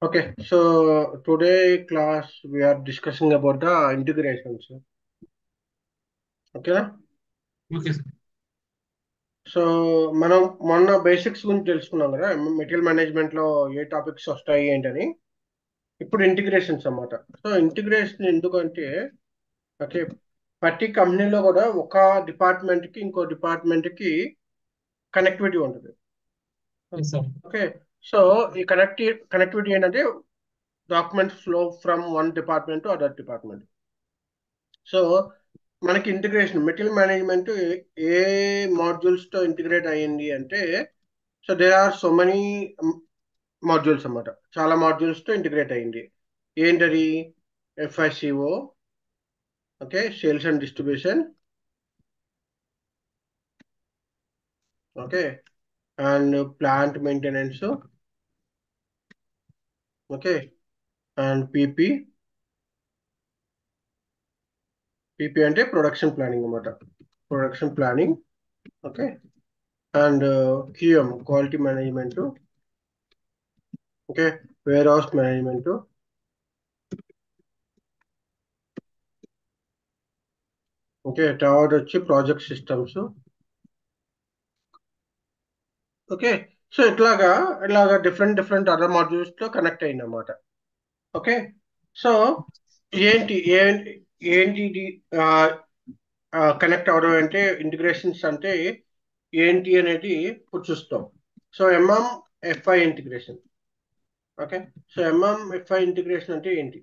Okay, so today class we are discussing about the integrations. Okay, okay sir. So మనం మొన్న basics గురించి తెలుసుకున్నాం కదా, మెటీరియల్ మేనేజ్మెంట్ లో ఏ టాపిక్స్ వస్తాయి ఏంటని. ఇప్పుడు ఇంటిగ్రేషన్స్ అన్నమాట. సో ఇంటిగ్రేషన్ ఎందుకంటే, ఓకే, ప్రతి కంపెనీలో కూడా ఒక డిపార్ట్మెంట్ కి ఇంకో డిపార్ట్మెంట్ కి కనెక్టివిటీ ఉంటుంది. Yes sir. ఓకే, సో ఈ కనెక్టివిటీ ఏంటంటే document flow from one department to other department. So మనకి ఇంటిగ్రేషన్ మెటీరియల్ మేనేజ్మెంట్ ఏ మాడ్యూల్స్ తో ఇంటిగ్రేట్ అయ్యింది అంటే, so there are so many modules అన్నమాట. చాలా మాడ్యూల్స్ తో ఇంటిగ్రేట్ అయ్యింది. ఏంటది? FICO, okay, sales and distribution, okay, and plant maintenance, okay, and PP. PP అంటే ప్రొడక్షన్ ప్లానింగ్ అన్నమాట. Production planning, okay, and QM quality management, okay, warehouse management, okay, తర్వాత వచ్చి project systems. Okay, so ఇట్లాగా different other modules తో connect అయింది అనమాట. Okay, so ఏంటి ఏంటి ఏంటి ఇది కనెక్ట్ అవడం అంటే, ఇంటిగ్రేషన్స్ అంటే ఏంటి అనేది ఇప్పుడు చూస్తాం. So MMFI integration. Okay, so MMFI integration అంటే ఏంటి?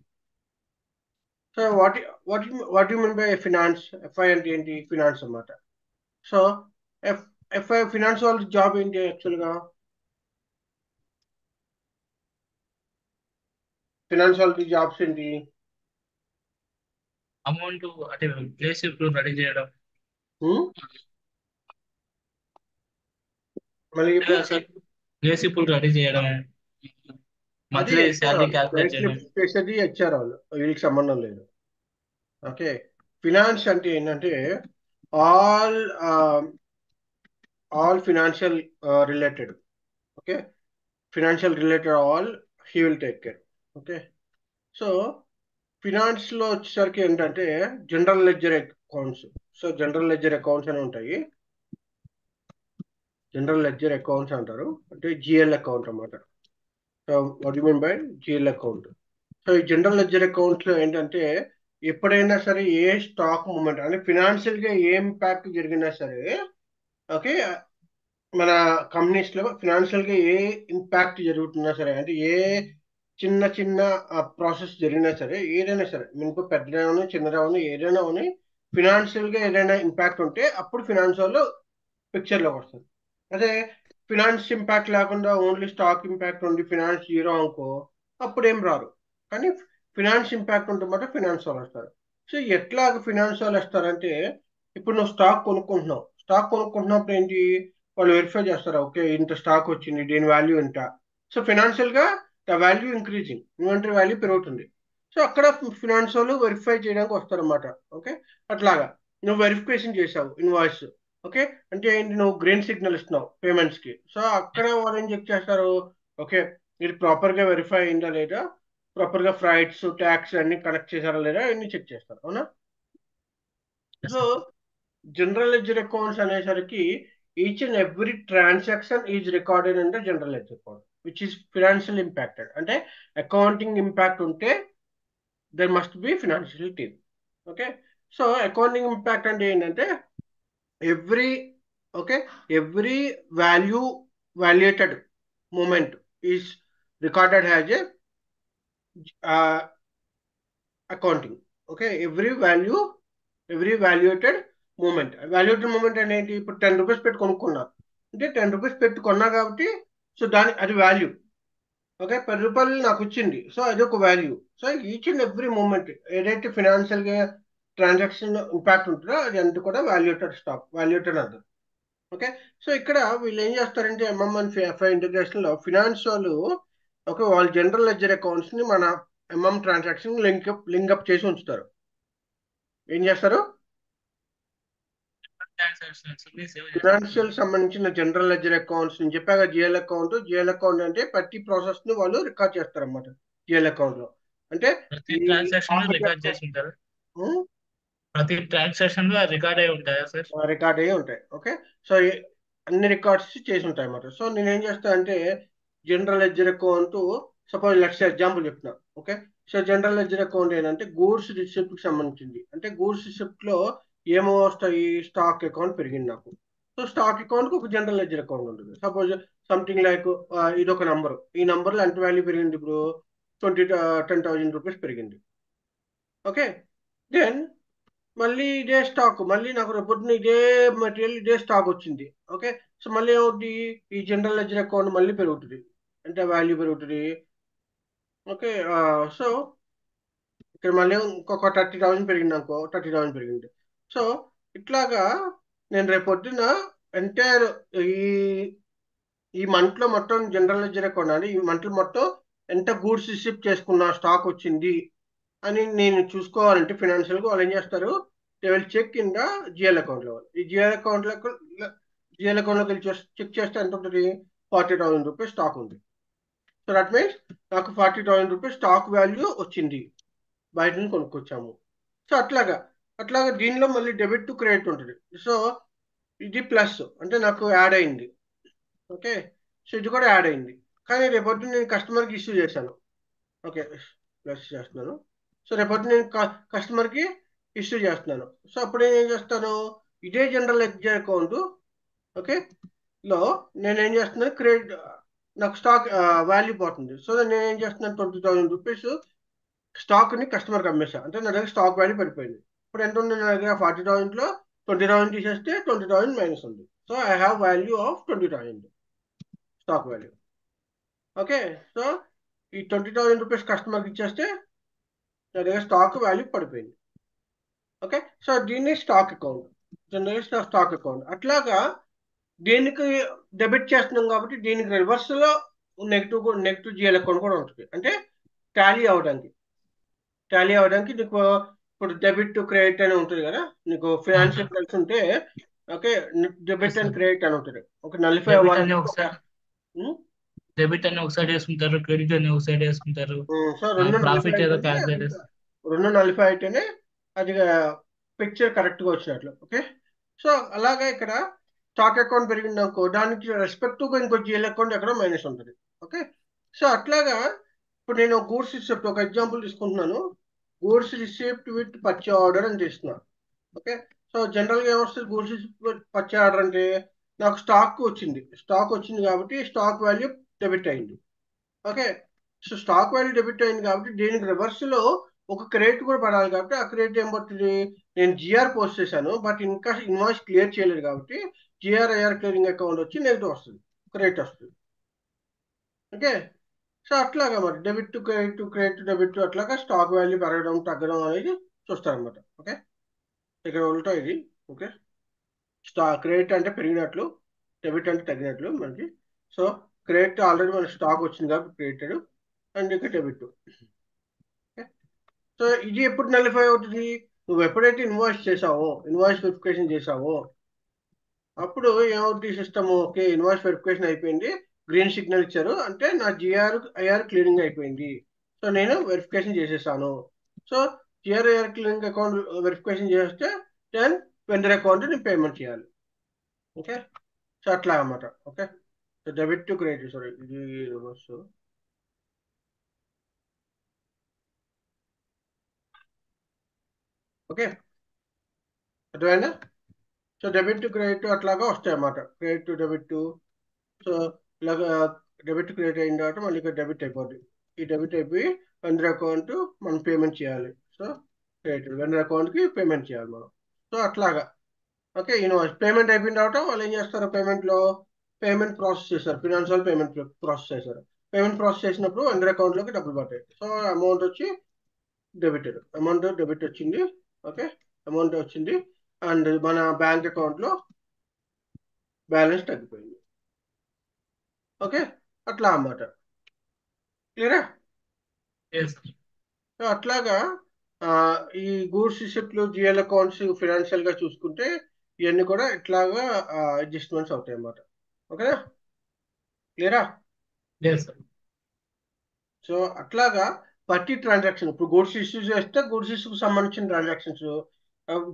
So what you mean by finance? FI అంటే ఏంటి? ఫినాన్స్ అన్నమాట. సో ఎఫ్ ఎఫ్ఐ ఫినాన్స్ వాళ్ళ జాబ్ ఏంటి యాక్చువల్గా? ఫినాన్స్ వాళ్ళకి జాబ్స్ ఏంటి? అమౌంట్ అంటే ప్లేస్ ఇప్పుడు రెడీ చేయడం. హ్మ్? మళ్ళీ ఇప్పుడు సార్, ప్లేస్ ఇప్పుడు రెడీ చేయడం, అది మంత్లీ హెచ్ఆర్ శాలరీ వాళ్ళు క్యాల్కులేట్ డైరెక్ట్లీ చేయడం. చేసేది హెచ్ఆర్ వాళ్ళు, వీళ్ళకి సంబంధం లేదు. ఓకే, ఫినాన్స్ అంటే ఏంటంటే all all financial related. Okay, financial related all he will take care. Okay, so finance లో వచ్చేసరికి ఏంటంటే general ledger accounts. So general ledger accounts అని ఉంటాయి. జనరల్ లెడ్జర్ అకౌంట్స్ అంటారు, అంటే జిఎల్ అకౌంట్ అన్నమాట. So what you mean by GL account? So ఈ general ledger accounts లో ఏంటంటే, ఎప్పుడైనా సరే ఏ స్టాక్ మూమెంట్ అంటే ఫినాన్షియల్ గా ఏ ఇంపాక్ట్ జరిగినా సరే, ఓకే, మన కంపెనీస్ లో ఫినాన్షియల్ గా ఏ ఇంపాక్ట్ జరుగుతున్నా సరే, అంటే ఏ చిన్న చిన్న ప్రాసెస్ జరిగినా సరే, ఏదైనా సరే మీకు పెద్దదవని చిన్నదవని ఏదైనా అని, ఫినాన్షియల్ గా ఏదైనా ఇంపాక్ట్ ఉంటే అప్పుడు ఫినాన్స్ వాళ్ళు పిక్చర్ లోకి వస్తుంది. అదే ఫినాన్స్ ఇంపాక్ట్ లేకుండా ఓన్లీ స్టాక్ ఇంపాక్ట్ ఉండి ఫినాన్స్ జీరో అనుకో, అప్పుడు ఏం రారు. కానీ ఫినాన్స్ ఇంపాక్ట్ ఉంటే మాత్రం ఫినాన్స్ వాళ్ళు వస్తారు. సో ఎట్లాగ ఫినాన్స్ వాళ్ళు వస్తారంటే, ఇప్పుడు నువ్వు స్టాక్ కొనుక్కుంటున్నావు. స్టాక్ కొనుక్కుంటున్నప్పుడు ఏంటి? వాళ్ళు వెరిఫై చేస్తారు, ఓకే ఇంత స్టాక్ వచ్చింది, దీని వాల్యూ ఇంత. సో ఫినాన్షియల్ గా the value increasing, inventory value పెరుగుతుంది. సో అక్కడ ఫినాన్స్ వాళ్ళు వెరిఫై చేయడానికి వస్తారన్నమాట. ఓకే, అట్లాగా నువ్వు వెరిఫికేషన్ చేసావు ఇన్వాయిస్. ఓకే, అంటే ఏంటి? నువ్వు గ్రీన్ సిగ్నల్ ఇస్తున్నావు పేమెంట్స్ కి. సో అక్కడ వాళ్ళు ఏం చెక్ చేస్తారు? ఓకే, ఇది ప్రాపర్ గా వెరిఫై అయిందా లేదా, ప్రాపర్ గా ఫ్రైట్స్ ట్యాక్స్ అన్ని కనెక్ట్ చేశారా లేదా, అన్ని చెక్ చేస్తారు. అవునా? సో జనరల్ లెడ్జర్ అకౌంట్స్ అనేసరికి each and every transaction is recorded in the general ledger account which is financial impacted. అంటే అకౌంటింగ్ ఇంపాక్ట్ ఉంటే there must be financial team. Okay, so accounting impact అంటే ఏంటంటే every, okay, every value valuated moment is recorded has a accounting. Okay, every valuated moment అనేది, ఇప్పుడు 10 rupees పెట్టి కొనుక్కున్నా అంటే 10 rupees పెట్టి కొన్నా కాబట్టి, సో దాని అది వాల్యూ. ఓకే, 10 రూపాయలు నాకు వచ్చింది, సో అది ఒక value. So each and every moment ఏదైతే ఫినాన్షియల్ గా ట్రాన్సాక్షన్ ఇంపాక్ట్ ఉంటుందో అది అంతా కూడా వాల్యుయేటెడ్ అంటారు. ఓకే, సో ఇక్కడ వీళ్ళు ఏం చేస్తారంటే ఎంఎం అండ్ ఎఫ్ఐ ఇంటిగ్రేషన్ లో ఫినాన్స్ వాళ్ళు, ఓకే, వాళ్ళ జనరల్ లెడ్జర్ అకౌంట్స్ ని మన ఎంఎం ట్రాన్సాక్షన్ లింకప్ చేసి ఉంచుతారు. ఏం చేస్తారు? ట్రాన్సాక్షన్స్ సేవ్ ఫినాన్షియల్ చేస్తారు. సంబంధించిన జనరల్ లెడ్జర్ అకౌంట్స్ నేను చెప్పాక జిఎల్ అకౌంట్ అంటే ప్రతి ప్రాసెస్ ని వాళ్ళు రికార్డ్ చేస్తారన్నమాట జిఎల్ అకౌంట్ లో. అంటే ప్రతి ఈ ట్రాన్సాక్షన్ ప్రాఫిట్ రికార్డ్ చేసి ఉంటారు. ప్రతి ట్రాన్సాక్షన్ లో రికార్డ్ అయి ఉంటాయా సార్? రికార్డ్ అయ్యి ఉంటాయి. ఓకే. సో అన్ని రికార్డ్స్ చేసి ఉంటాయి అన్నమాట. సో నేను ఏం చేస్తా అంటే general ledger account, suppose let's example చెప్తున్నా. Okay. So general ledger account ఏంటంటే గూడ్స్ రిసిప్ట్ కి సంబంధించింది. అంటే గూడ్స్ రిసిప్ట్ లో ఏమో వస్తాయి, స్టాక్ అకౌంట్ పెరిగింది నాకు. సో స్టాక్ అకౌంట్ కి ఒక జనరల్ లెడ్జర్ అకౌంట్ ఉంటుంది. సపోజ్ సంథింగ్ లైక్ ఇది ఒక నంబర్, ఈ నంబర్ లో ఎంత వాల్యూ పెరిగింది, ఇప్పుడు 10,000 రూపీస్ పెరిగింది. ఓకే. దెన్ మళ్ళీ ఇదే స్టాక్, మళ్ళీ నాకు రేపొద్దున ఇదే మెటీరియల్ ఇదే స్టాక్ వచ్చింది. ఓకే. సో మళ్ళీ ఏమవుతుంది, ఈ జనరల్ లెడ్జర్ అకౌంట్ మళ్ళీ పెరుగుతుంది, అంటే వాల్యూ పెరుగుతుంది. ఓకే. సో ఇక్కడ మళ్ళీ ఇంకొక 30,000 పెరిగింది అనుకో, 30,000 పెరిగింది. సో ఇట్లాగా నేను రేపొద్దున ఎంటైర్ ఈ ఈ మంత్ లో మొత్తం జనరల్ లెడ్జర్ అకౌంట్ అని, ఈ మంత్ లో మొత్తం ఎంత గూడ్స్ రిసిప్ట్ చేసుకున్నా, స్టాక్ వచ్చింది అని నేను చూసుకోవాలంటే ఫినాన్షియల్ గా వాళ్ళు ఏం చేస్తారు, they will check in the GL account లో. ఈ జిఎల్ అకౌంట్ లోకి వెళ్ళి చెక్ చేస్తే ఎంత ఉంటుంది, 40,000 రూపీస్ స్టాక్ ఉంది. సో దట్ మీన్స్ నాకు 40,000 రూపీస్ స్టాక్ వాల్యూ వచ్చింది, బయట నుంచి కొనుక్కొచ్చాము. సో అట్లాగా దీనిలో మళ్ళీ డెబిట్ టు క్రెడిట్ ఉంటుంది. సో ఇది ప్లస్ అంటే నాకు యాడ్ అయింది. ఓకే. సో ఇది కూడా యాడ్ అయింది. కానీ రేపొద్దు నేను కస్టమర్కి ఇష్యూ చేశాను. ఓకే. ప్లస్ చేస్తున్నాను. సో రేపటి నేను కస్టమర్కి ఇష్యూ చేస్తున్నాను. సో అప్పుడు నేను ఏం చేస్తాను, ఇదే జనరల్ లెడ్జర్ అకౌంట్, ఓకే, లో నేను ఏం చేస్తున్నాను, క్రెడిట్ నాకు స్టాక్ వాల్యూ పోతుంది. సో నేను ఏం చేస్తున్నాను, 20,000 రూపీస్ స్టాక్ని కస్టమర్కి అమ్మేసా, అంటే నా దగ్గర స్టాక్ వాల్యూ పడిపోయింది. ఇప్పుడు ఎంత ఉంది నా దగ్గర, 40,000లో 20,000 తీసేస్తే 20,000 మైనస్ ఉంది. So I have value of 20,000 stock value. Okay. So ఈ 20,000 రూపీస్ కస్టమర్కి ఇచ్చేస్తే నా దగ్గర స్టాక్ వాల్యూ పడిపోయింది. ఓకే. సో దీన్ని stock account, general stock account. అట్లాగా దీనికి డెబిట్ చేస్తున్నాం కాబట్టి దీనికి రివర్స్ లో నెగిటివ్ జిఎల్ అకౌంట్ కూడా ఉంటుంది. అంటే టాలీ అవడానికి నీకు ఇప్పుడు డెబిట్ టు క్రెడిట్ అని ఉంటుంది కదా, నీకు ఫైనాన్షియల్ కలిసి ఉంటే. ఓకే. డెబిట్ అండ్ క్రెడిట్ అని ఉంటుంది. ఒక నలిఫై డెబిట్ అని అవ్వాలంటే ఒక ఒకసారి డెబిట్ అని ఒక సైడ్ వేసుకుంటారు, క్రెడిట్ అని ఒక సైడ్ వేసుకుంటారు. సో రెండు నలిఫై ప్రాఫిట్ ఏదో అయితేనే క్యాల్కులేట్ చేస్తారు. రెండు నలిఫై అయితేనే అది పిక్చర్ కరెక్ట్గా వచ్చినట్లు. ఓకే. సో అలాగే ఇక్కడ స్టాక్ అకౌంట్ పెరిగింది అనుకో, దానికి రెస్పెక్టివ్గా ఇంకో జిఎల్ అకౌంట్ ఎక్కడ మైనస్ ఉంటుంది. ఓకే. సో అట్లాగా ఇప్పుడు నేను గూడ్స్ రిసిప్ట్ ఒక ఎగ్జాంపుల్ తీసుకుంటున్నాను. Goods receipt with purchase order అని చేస్తున్నాను. ఓకే. సో జనరల్గా ఏమొస్తుంది, గూడ్స్ రిసిప్ట్ పర్చేజ్ ఆర్డర్ అంటే నాకు స్టాక్ వచ్చింది కాబట్టి స్టాక్ వాల్యూ డెబిట్ అయింది. Okay. So stock value debit అయింది కాబట్టి దీనికి రివర్స్ లో ఒక క్రెడిట్ కూడా పడాలి, కాబట్టి ఆ క్రెడిట్ ఏం పడుతుంది, నేను జిఆర్ పోస్ట్ చేశాను బట్ ఇంకా ఇన్వాయిస్ క్లియర్ చేయలేదు కాబట్టి జిఆర్ఐఆర్ క్లియరింగ్ అకౌంట్ వచ్చి నెగిటివ్ వస్తుంది, క్రెడిట్ వస్తుంది. ఓకే. సో అట్లాగా మరి debit to credit, credit to debit, అట్లాగా స్టాక్ వాల్యూ పెరగడం తగ్గడం అనేది చూస్తారనమాట. ఓకే. ఇక్కడ ఉల్టా ఇది. ఓకే. క్రెడిట్ అంటే పెరిగినట్లు, డెబిట్ అంటే తగ్గినట్లు మనకి. సో క్రెడిట్ ఆల్రెడీ మన స్టాక్ వచ్చింది కాబట్టి క్రెడిటెడ్, అండ్ ఇక్కడ డెబిట్. సో ఇది ఎప్పుడు నలిఫై అవుతుంది, నువ్వు ఎప్పుడైతే ఇన్వాయిస్ వెరిఫికేషన్ చేసావో అప్పుడు ఏమవుతుంది సిస్టమ్, ఓకే ఇన్వాయిస్ వెరిఫికేషన్ అయిపోయింది, గ్రీన్ సిగ్నల్ ఇచ్చారు అంటే నా ఐఆర్ క్లియరింగ్ అయిపోయింది. సో నేను వెరిఫికేషన్ చేసేసాను. So GRIR clearing account verification చేస్తే దెన్ వెండర్ అకౌంట్ నేను పేమెంట్ చేయాలి. ఓకే. సో అట్లా అన్నమాట. Okay. So debit to credit, sorry ఇది రివర్స్. ఓకే. అర్థమైందా. సో డెబిట్ టు క్రెడిట్ అట్లాగా వస్తాయి అన్నమాట, క్రెడిట్ టు డెబిట్. సో ఇలాగా డెబిట్ క్రియేట్ అయిన తర్వాత మళ్ళీ ఇక్కడ డెబిట్ అయిపోద్ది. ఈ డెబిట్ అయిపోయి వెండర్ అకౌంట్ మనం పేమెంట్ చేయాలి. సో క్రెడిట్ వెండర్ అకౌంట్కి పేమెంట్ చేయాలి మనం. సో అట్లాగా. ఓకే. ఇన్వాయిస్ పేమెంట్ అయిపోయిన తర్వాత వాళ్ళు ఏం చేస్తారు, పేమెంట్ ప్రాసెస్ చేస్తారు, ఫినాన్షియల్ పేమెంట్ ప్రాసెస్ చేస్తారు. పేమెంట్ ప్రాసెస్ చేసినప్పుడు వెండర్ అకౌంట్లోకి డబ్బులు పడతాయి. సో అమౌంట్ వచ్చి డెబిట్ వచ్చింది. ఓకే. అమౌంట్ వచ్చింది అండ్ మన బ్యాంక్ అకౌంట్లో బ్యాలెన్స్ తగ్గిపోయింది. ఓకే. అట్లా అన్నమాట. క్లియరా. Yes, sir. సో అట్లాగా ఈ గూడ్స్ రిసిప్ట్లు జిఎల్ అకౌంట్స్ ఫినాన్షియల్ గా చూసుకుంటే ఇవన్నీ కూడా ఇట్లాగా అడ్జస్ట్మెంట్స్ అవుతాయి అన్నమాట. ఓకేనా, క్లియరా? లేదు సార్. సో అట్లాగా ప్రతి ట్రాన్సాక్షన్, ఇప్పుడు గూడ్స్ ఇష్యూ చేస్తే గూడ్స్ ఇష్యూకి సంబంధించిన ట్రాన్సాక్షన్స్,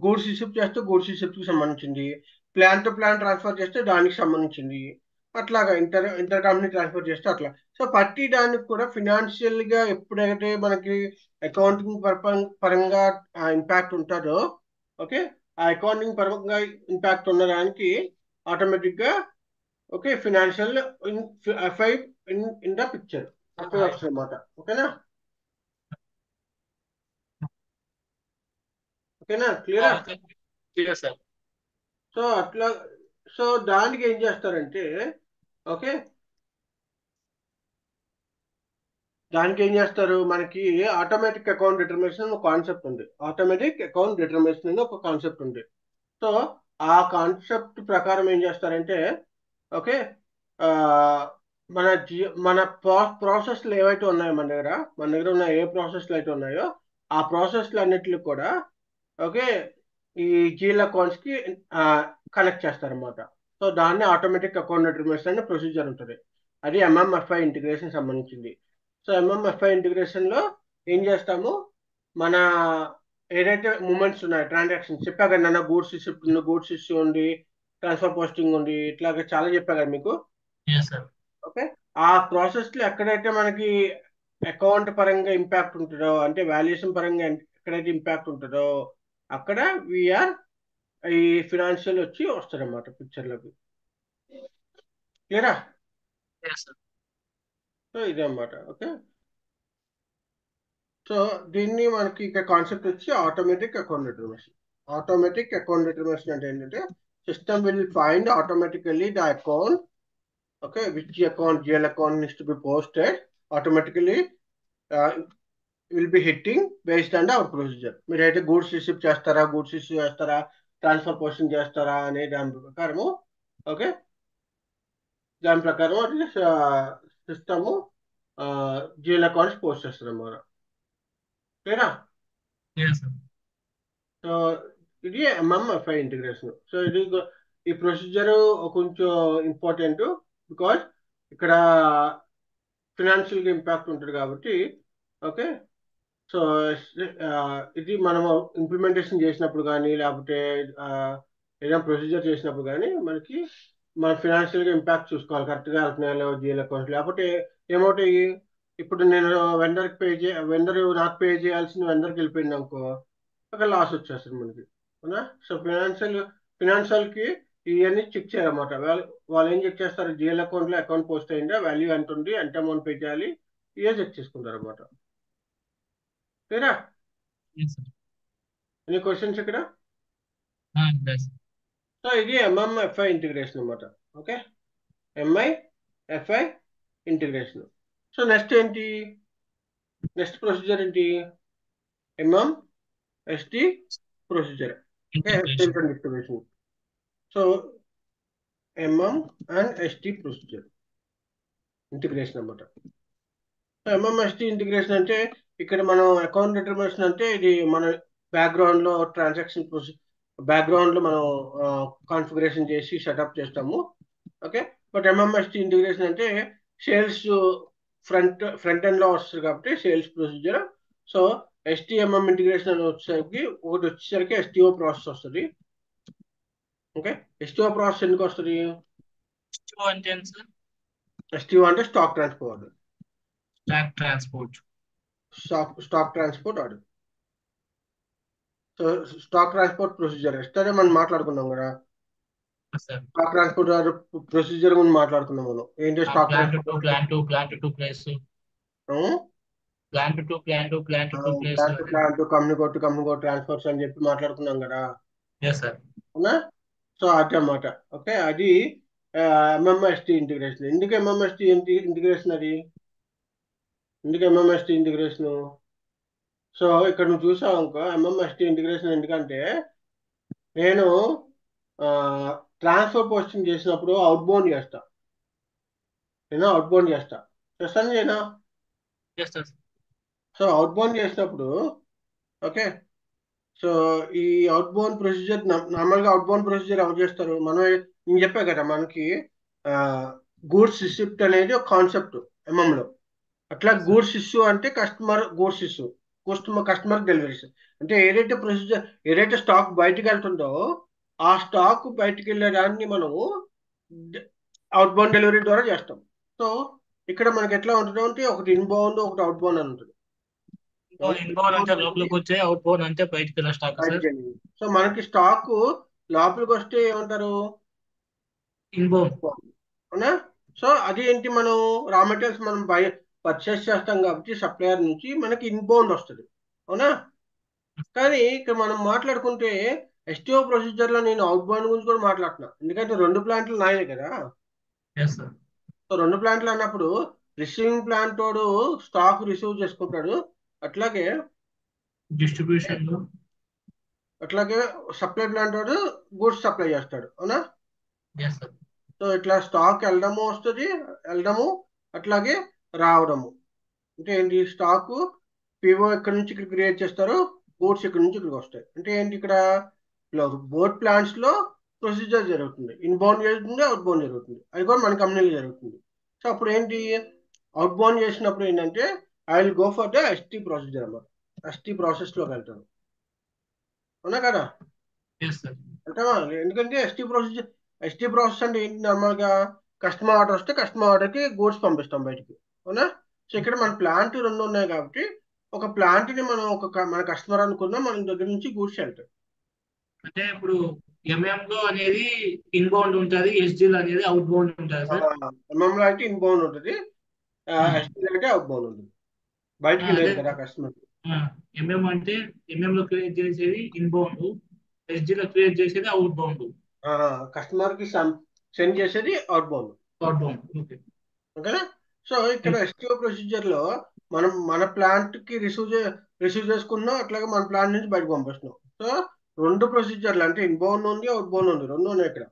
గూడ్స్ ఇష్యూ చేస్తే గూడ్స్ ఇష్యూకి సంబంధించింది, ప్లాన్ టు ప్లాన్ ట్రాన్స్ఫర్ చేస్తే దానికి సంబంధించింది, అట్లాగా ఇంటర్ కంపెనీ ట్రాన్స్ఫర్ చేస్తే అట్లా. సో ప్రతి దానికి కూడా ఫినాన్షియల్ గా ఎప్పుడైతే మనకి అకౌంటింగ్ పరంగా ఇంపాక్ట్ ఉంటుందో, ఓకే, ఆ అకౌంటింగ్ పరంగా ఇంపాక్ట్ ఉన్న దానికి ఆటోమేటిక్ గా okay financial FI in the picture FI వస్తుంది అన్నమాట. ఓకేనా, ఓకేనా, క్లియరా? ఓకే. Clear sir. సో అట్లా, సో దానికి ఏం చేస్తారంటే ఓకే, దానికి ఏం చేస్తారు, మనకి ఆటోమేటిక్ అకౌంట్ డిటర్మినేషన్ అని ఒక కాన్సెప్ట్ ఉంది. ఆటోమేటిక్ అకౌంట్ డిటర్మినేషన్ అని ఒక కాన్సెప్ట్ ఉంది. సో ఆ కాన్సెప్ట్ ప్రకారం ఏం చేస్తారంటే ఓకే, ఆ, మన ప్రాసెస్లు ఏవైతే ఉన్నాయో మన దగ్గర ఉన్న ఏ ప్రాసెస్లు అయితే ఉన్నాయో ఆ ప్రాసెస్లు అన్నిటిని కూడా ఓకే ఈ జీఎల్ అకౌంట్స్ కి కనెక్ట్ చేస్తారన్నమాట. సో దాన్ని ఆటోమేటిక్ అకౌంట్ డిటర్మినేషన్ అనే ప్రొసీజర్ ఉంటుంది. అది ఎంఎంఎఫ్ఐ ఇంటిగ్రేషన్ సంబంధించింది. సో ఎంఎంఎఫ్ఐ ఇంటిగ్రేషన్ లో ఏం చేస్తాము, మన ఏదైతే మూమెంట్స్ ఉన్నాయో ట్రాన్సాక్షన్స్ చెప్పా కదా నాన్న, గూడ్స్ ఇష్యూ ఉంది, ట్రాన్స్ఫర్ పోస్టింగ్ ఉంది, ఇట్లాగ చాలా చెప్పా కదా మీకు. Yes sir. ఓకే, ఆ ప్రాసెస్ లో ఎక్కడైతే మనకి అకౌంట్ పరంగా ఇంపాక్ట్ ఉంటుందో, అంటే వాల్యుయేషన్ పరంగా ఎక్కడైతే ఇంపాక్ట్ ఉంటుందో అక్కడ విఆర్ ఈ ఫినాన్షియల్ వచ్చి వస్తారన్నమాట పిక్చర్లోకి. క్లియరా? Yes sir. సో ఇదే అన్నమాట. ఓకే, సో దీన్ని మనకి ఇక కాన్సెప్ట్ వచ్చి automatic account determination. Automatic account determination అంటే ఏంటంటే system will find automatically the account, okay, which account GL account needs to be posted automatically, will be hitting based on our procedure. మీరైతే goods receive చేస్తారా, goods issue చేస్తారా, transfer posting చేస్తారా అనే దాని ప్రకారము okay, దాని ప్రకారం అది సిస్టము జిఎల్ అకౌంట్స్ పోస్ట్ చేస్తారు అన్నమాట. ఓకేనా? Yes sir. సో ఇది ఎంఎంఎఫ్ఐ ఇంటిగ్రేషన్. సో ఈ ప్రొసీజర్ కొంచెం ఇంపార్టెంట్, బికాజ్ ఇక్కడ ఫినాన్షియల్గా ఇంపాక్ట్ ఉంటుంది కాబట్టి. ఓకే, సో ఇది మనం ఇంప్లిమెంటేషన్ చేసినప్పుడు కానీ లేకపోతే ఆ, ఏదైనా ప్రొసీజర్ చేసినప్పుడు కానీ మనకి మన ఫినాన్షియల్గా ఇంపాక్ట్ చూసుకోవాలి, కరెక్ట్గా వెళ్తున్నాయో జిఎల్ అకౌంట్స్. లేకపోతే ఏమవుతాయి, ఇప్పుడు నేను వెండర్ నాకు పే చేయాల్సిన వెండర్కి వెళ్ళిపోయింది అనుకో, ఒక లాస్ వచ్చేస్తుంది మనకి. అవునా? సో ఫినాన్షియల్కి ఇవన్నీ చెక్ చేయాలన్నమాట. వాళ్ళు ఏం చెక్ చేస్తారు, జిఎల్ అకౌంట్లో అకౌంట్ పోస్ట్ అయిందా, వాల్యూ ఎంత ఉంది, ఎంత అమౌంట్ పే చేయాలి, ఇవే చెక్ చేసుకుంటారు అనమాట. ఓకేనా? Yes sir. ఎనీ క్వశ్చన్స్ ఇక్కడ? ఎస్. సో ఇది ఎంఎంఎఫ్ఐ ఇంటిగ్రేషన్ అనమాట. Okay, MIFI integration. So next ఏంటి, నెక్స్ట్ ప్రొసీజర్ ఏంటి, MMST procedure. Okay, integration. Sales and distribution. So MM and ST procedure integration అనమాట. ఎంఎంఎస్టి ఇంటిగ్రేషన్ అంటే ఇక్కడ మనం అకౌంట్ డిటర్మినేషన్ అంటే ఇది మన బ్యాక్గ్రౌండ్ లో ట్రాన్సాక్షన్ బ్యాక్గ్రౌండ్ లో మనం కాన్ఫిగరేషన్ చేసి సెటప్ చేస్తాము. ఓకే, బట్ ఎంఎంఎస్టి ఇంటిగ్రేషన్ అంటే సేల్స్ ఫ్రంట్ ఎండ్ లో వస్తుంది కాబట్టి సేల్స్ ప్రొసీజర్. సో ఎస్టిఎంఎం ఇంటిగ్రేషన్ అని వచ్చేసరికి ఎస్టిఓ ప్రాసెస్ వస్తుంది. ఓకే, ఎస్టిఓ ప్రాసెస్ ఎందుకు వస్తుంది, అంటే ఏంటి సార్? ఎస్టిఓ అంటే stock transport, track transport. Stock transport order. So stock transport procedure yesterday మనం మాట్లాడుకున్నాం కదా, సార్. స్టాక్ ట్రాన్స్పోర్ట్ ప్రొసీజర్ గురించి మాట్లాడుకున్నాం మనం. ఏంటి స్టాక్ ప్లాంట్ ట్రాన్స్పోర్ట్ టు అంటే, plant to plant to place. Plant to plant to plant to place. Plant to plant, company code transfers అని చెప్పి మాట్లాడుకున్నాం కదా. Yes sir. అవునా? సో అది అన్నమాట. ఓకే, అది ఎంఎంఎస్టి ఇంటిగ్రేషన్. ఎందుకు ఎంఎంఎస్టి ఇంటిగ్రేషన్, అది ఎందుకు ఎంఎంఎస్టి ఇంటిగ్రేషన్? సో ఇక్కడ నువ్వు చూసావు అనుకో, ఎంఎంఎస్టి ఇంటిగ్రేషన్ ఎందుకంటే నేను ట్రాన్స్ఫర్ పోస్టింగ్ చేసినప్పుడు అవుట్ బౌండ్ చేస్తా, నేను అవుట్ బౌండ్ చేస్తాను నేను. Yes sir. So outbound చేసినప్పుడు ఓకే, సో ఈ అవుట్ బౌండ్ ప్రొసీజర్ నార్మల్గా అవుట్ బౌండ్ ప్రొసీజర్ ఎవరు చేస్తారు? నేను చెప్పా కదా మనకి గూడ్స్ రిసిప్ట్ అనేది ఒక కాన్సెప్ట్ ఎంఎంలో. అట్లా Yes, sir. గూడ్స్ ఇష్యూ అంటే customer goods issue, customer deliveries. అంటే ఏదైతే ప్రొసీజర్, ఏదైతే స్టాక్ బయటికి వెళ్తుందో ఆ స్టాక్ బయటికి వెళ్ళే దాన్ని మనము అవుట్ బౌండ్ డెలివరీ ద్వారా చేస్తాం. సో ఇక్కడ మనకి ఎట్లా ఉంటుంది అంటే ఒకటి ఇన్బౌండ్ ఒకటి అవుట్ బౌండ్ అని ఉంటుంది. ఇన్బౌండ్ అంటే ఇన్బౌండ్ అనేది లోపలికి వచ్చే, అవుట్ బౌండ్ అంటే బయటికి వెళ్ళే స్టాక్ బయటికి సార్. వెళ్ళింది. సో మనకి స్టాక్ లోపలికి వస్తే ఏమంటారు? ఇన్బౌండ్. అవునా? సో అది ఏంటి, మనం రా మెటీరియల్స్ మనం పర్చేస్ చేస్తాం కాబట్టి సప్లయర్ నుంచి మనకి ఇన్బౌండ్ వస్తుంది. అవునా? కానీ ఇక్కడ మనం మాట్లాడుకుంటే ఎస్టీఓ ప్రొసీజర్ లో నేను అవుట్ బౌండ్ గురించి కూడా మాట్లాడుతున్నా, ఎందుకంటే రెండు ప్లాంట్లు నాయే కదా. Yes sir. సో రెండు ప్లాంట్లు అన్నప్పుడు రిసీవింగ్ ప్లాంట్ తోడు స్టాక్ రిసీవ్ చేసుకుంటాడు, అట్లాగే డిస్ట్రిబ్యూషన్ లో. అట్లాగే సప్లై ప్లాంట్ తోడు గూడ్స్ సప్లై చేస్తాడు. అవునా? Yes sir. సో ఇట్లా స్టాక్ వెళ్ళడము వస్తుంది, వెళ్ళడము అట్లాగే రావడము. అంటే ఏంటి, స్టాక్ పిఓ ఇక్కడ నుంచి ఇక్కడ క్రియేట్ చేస్తారు, గూడ్స్ ఇక్కడ నుంచి ఇక్కడికి వస్తాయి. అంటే ఏంటి, ఇక్కడ బోత్ ప్లాంట్స్ లో ప్రొసీజర్ జరుగుతుంది, ఇన్బౌండ్ జరుగుతుంది, అవుట్ బౌండ్ జరుగుతుంది. అది కూడా మన కంపెనీలో జరుగుతుంది. సో అప్పుడు ఏంటి, అవుట్ బౌండ్ చేసినప్పుడు ఏంటంటే I will go for the ST procedure అన్నమాట. ఎస్టీ ప్రాసెస్ లోకి వెళ్తాను. అవునా కదా? Yes sir. అంటావా? ఎందుకంటే ఎస్టీ ప్రాసెస్ అంటే ఏంటి, నార్మల్గా కస్టమర్ ఆర్డర్ వస్తే కస్టమర్ ఆర్డర్కి గూడ్స్ పంపిస్తాం బయటికి. అవునా? సో ఇక్కడ మన ప్లాంట్ రెండు ఉన్నాయి కాబట్టి ఒక ప్లాంట్ ని మనం మన కస్టమర్ అనుకున్నా మన దగ్గర నుంచి గూడ్స్ వెళ్తాయి. అంటే ఇప్పుడు ఎంఎం లో అనేది ఇన్బౌండ్ ఉంటుంది, ఎస్జిల్ అనేది అవుట్ బౌండ్ ఉంటుంది సార్. ఎంఎంలో అయితే ఇన్బౌండ్ ఉంటుంది, ఎస్టీ అయితే అవుట్ బౌండ్ ఉంటుంది. బయటికి అదే. వెళ్ళేది కదా కస్టమర్. ఎంఎం అంటే ఎంఎం లో క్రియేట్ చేసేది ఇన్బౌండ్, ఎస్జి లో క్రియేట్ చేసేది అవుట్ బౌండ్. కస్టమర్ కి సెండ్ చేసేది out bound. Out bound. Okay. ఓకేనా? సో ఇక్కడ ఎస్టీఓ ప్రొసీజర్ లో మనం మన ప్లాంట్ కి రిసీవ్ చేసుకుంటున్నాం, అట్లాగే మన ప్లాంట్ నుంచి బయటకు పంపిస్తున్నాం. సో రెండు ప్రొసీజర్లు అంటే ఇన్బౌండ్ ఉంది, అవుట్ బౌండ్ ఉంది, రెండు ఉన్నాయి ఇక్కడ.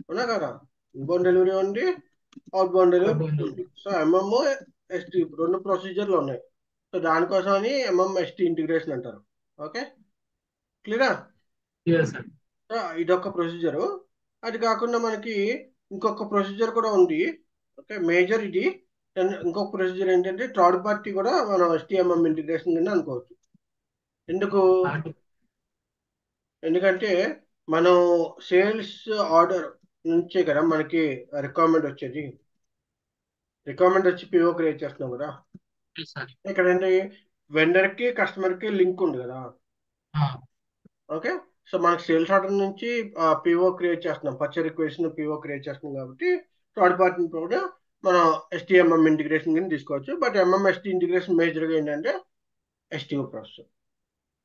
అవునా కదా? ఇన్బౌండ్ డెలివరీ ఉంది, outbound out delivery bound. ఉంది. సో ఎంఎం ఎస్టీ రెండు ప్రొసీజర్లు ఉన్నాయి. సో దానికోసం అని ఎంఎం ఎస్టీ ఇంటిగ్రేషన్ అంటారు. ఓకే, క్లియరా? Yes sir. సో ఇదొక ప్రొసీజరు. అది కాకుండా మనకి ఇంకొక ప్రొసీజర్ కూడా ఉంది. ఓకే, మేజర్ ఇది. ఇంకొక ప్రొసీజర్ ఏంటంటే థర్డ్ పార్టీ కూడా మనం ఎస్టీఎంఎం ఇంటిగ్రేషన్ కింద అనుకోవచ్చు. ఎందుకు? ఆటో. ఎందుకంటే మనం సేల్స్ ఆర్డర్ నుంచే కదా మనకి రిక్వైర్మెంట్ వచ్చేది. రిక్వైర్మెంట్ వచ్చి పిఓ క్రియేట్ చేస్తున్నాం కదా. Yes sir. ఇక్కడ ఏంటి, వెండర్ కి కస్టమర్ కి లింక్ ఉంది కదా. ఓకే, సో మనకి సేల్స్ ఆర్డర్ నుంచి పిఓ క్రియేట్ చేస్తున్నాం, పర్చేస్ రిక్వెస్ట్ పిఓ క్రియేట్ చేస్తున్నాం కాబట్టి థర్డ్ పార్టీ కూడా మనం ఎస్టీఎంఎం ఇంటిగ్రేషన్ కింద తీసుకోవచ్చు. బట్ ఎంఎంఎస్టీ ఇంటిగ్రేషన్ మేజర్గా ఏంటంటే ఎస్టీఓ ప్రాసెస్.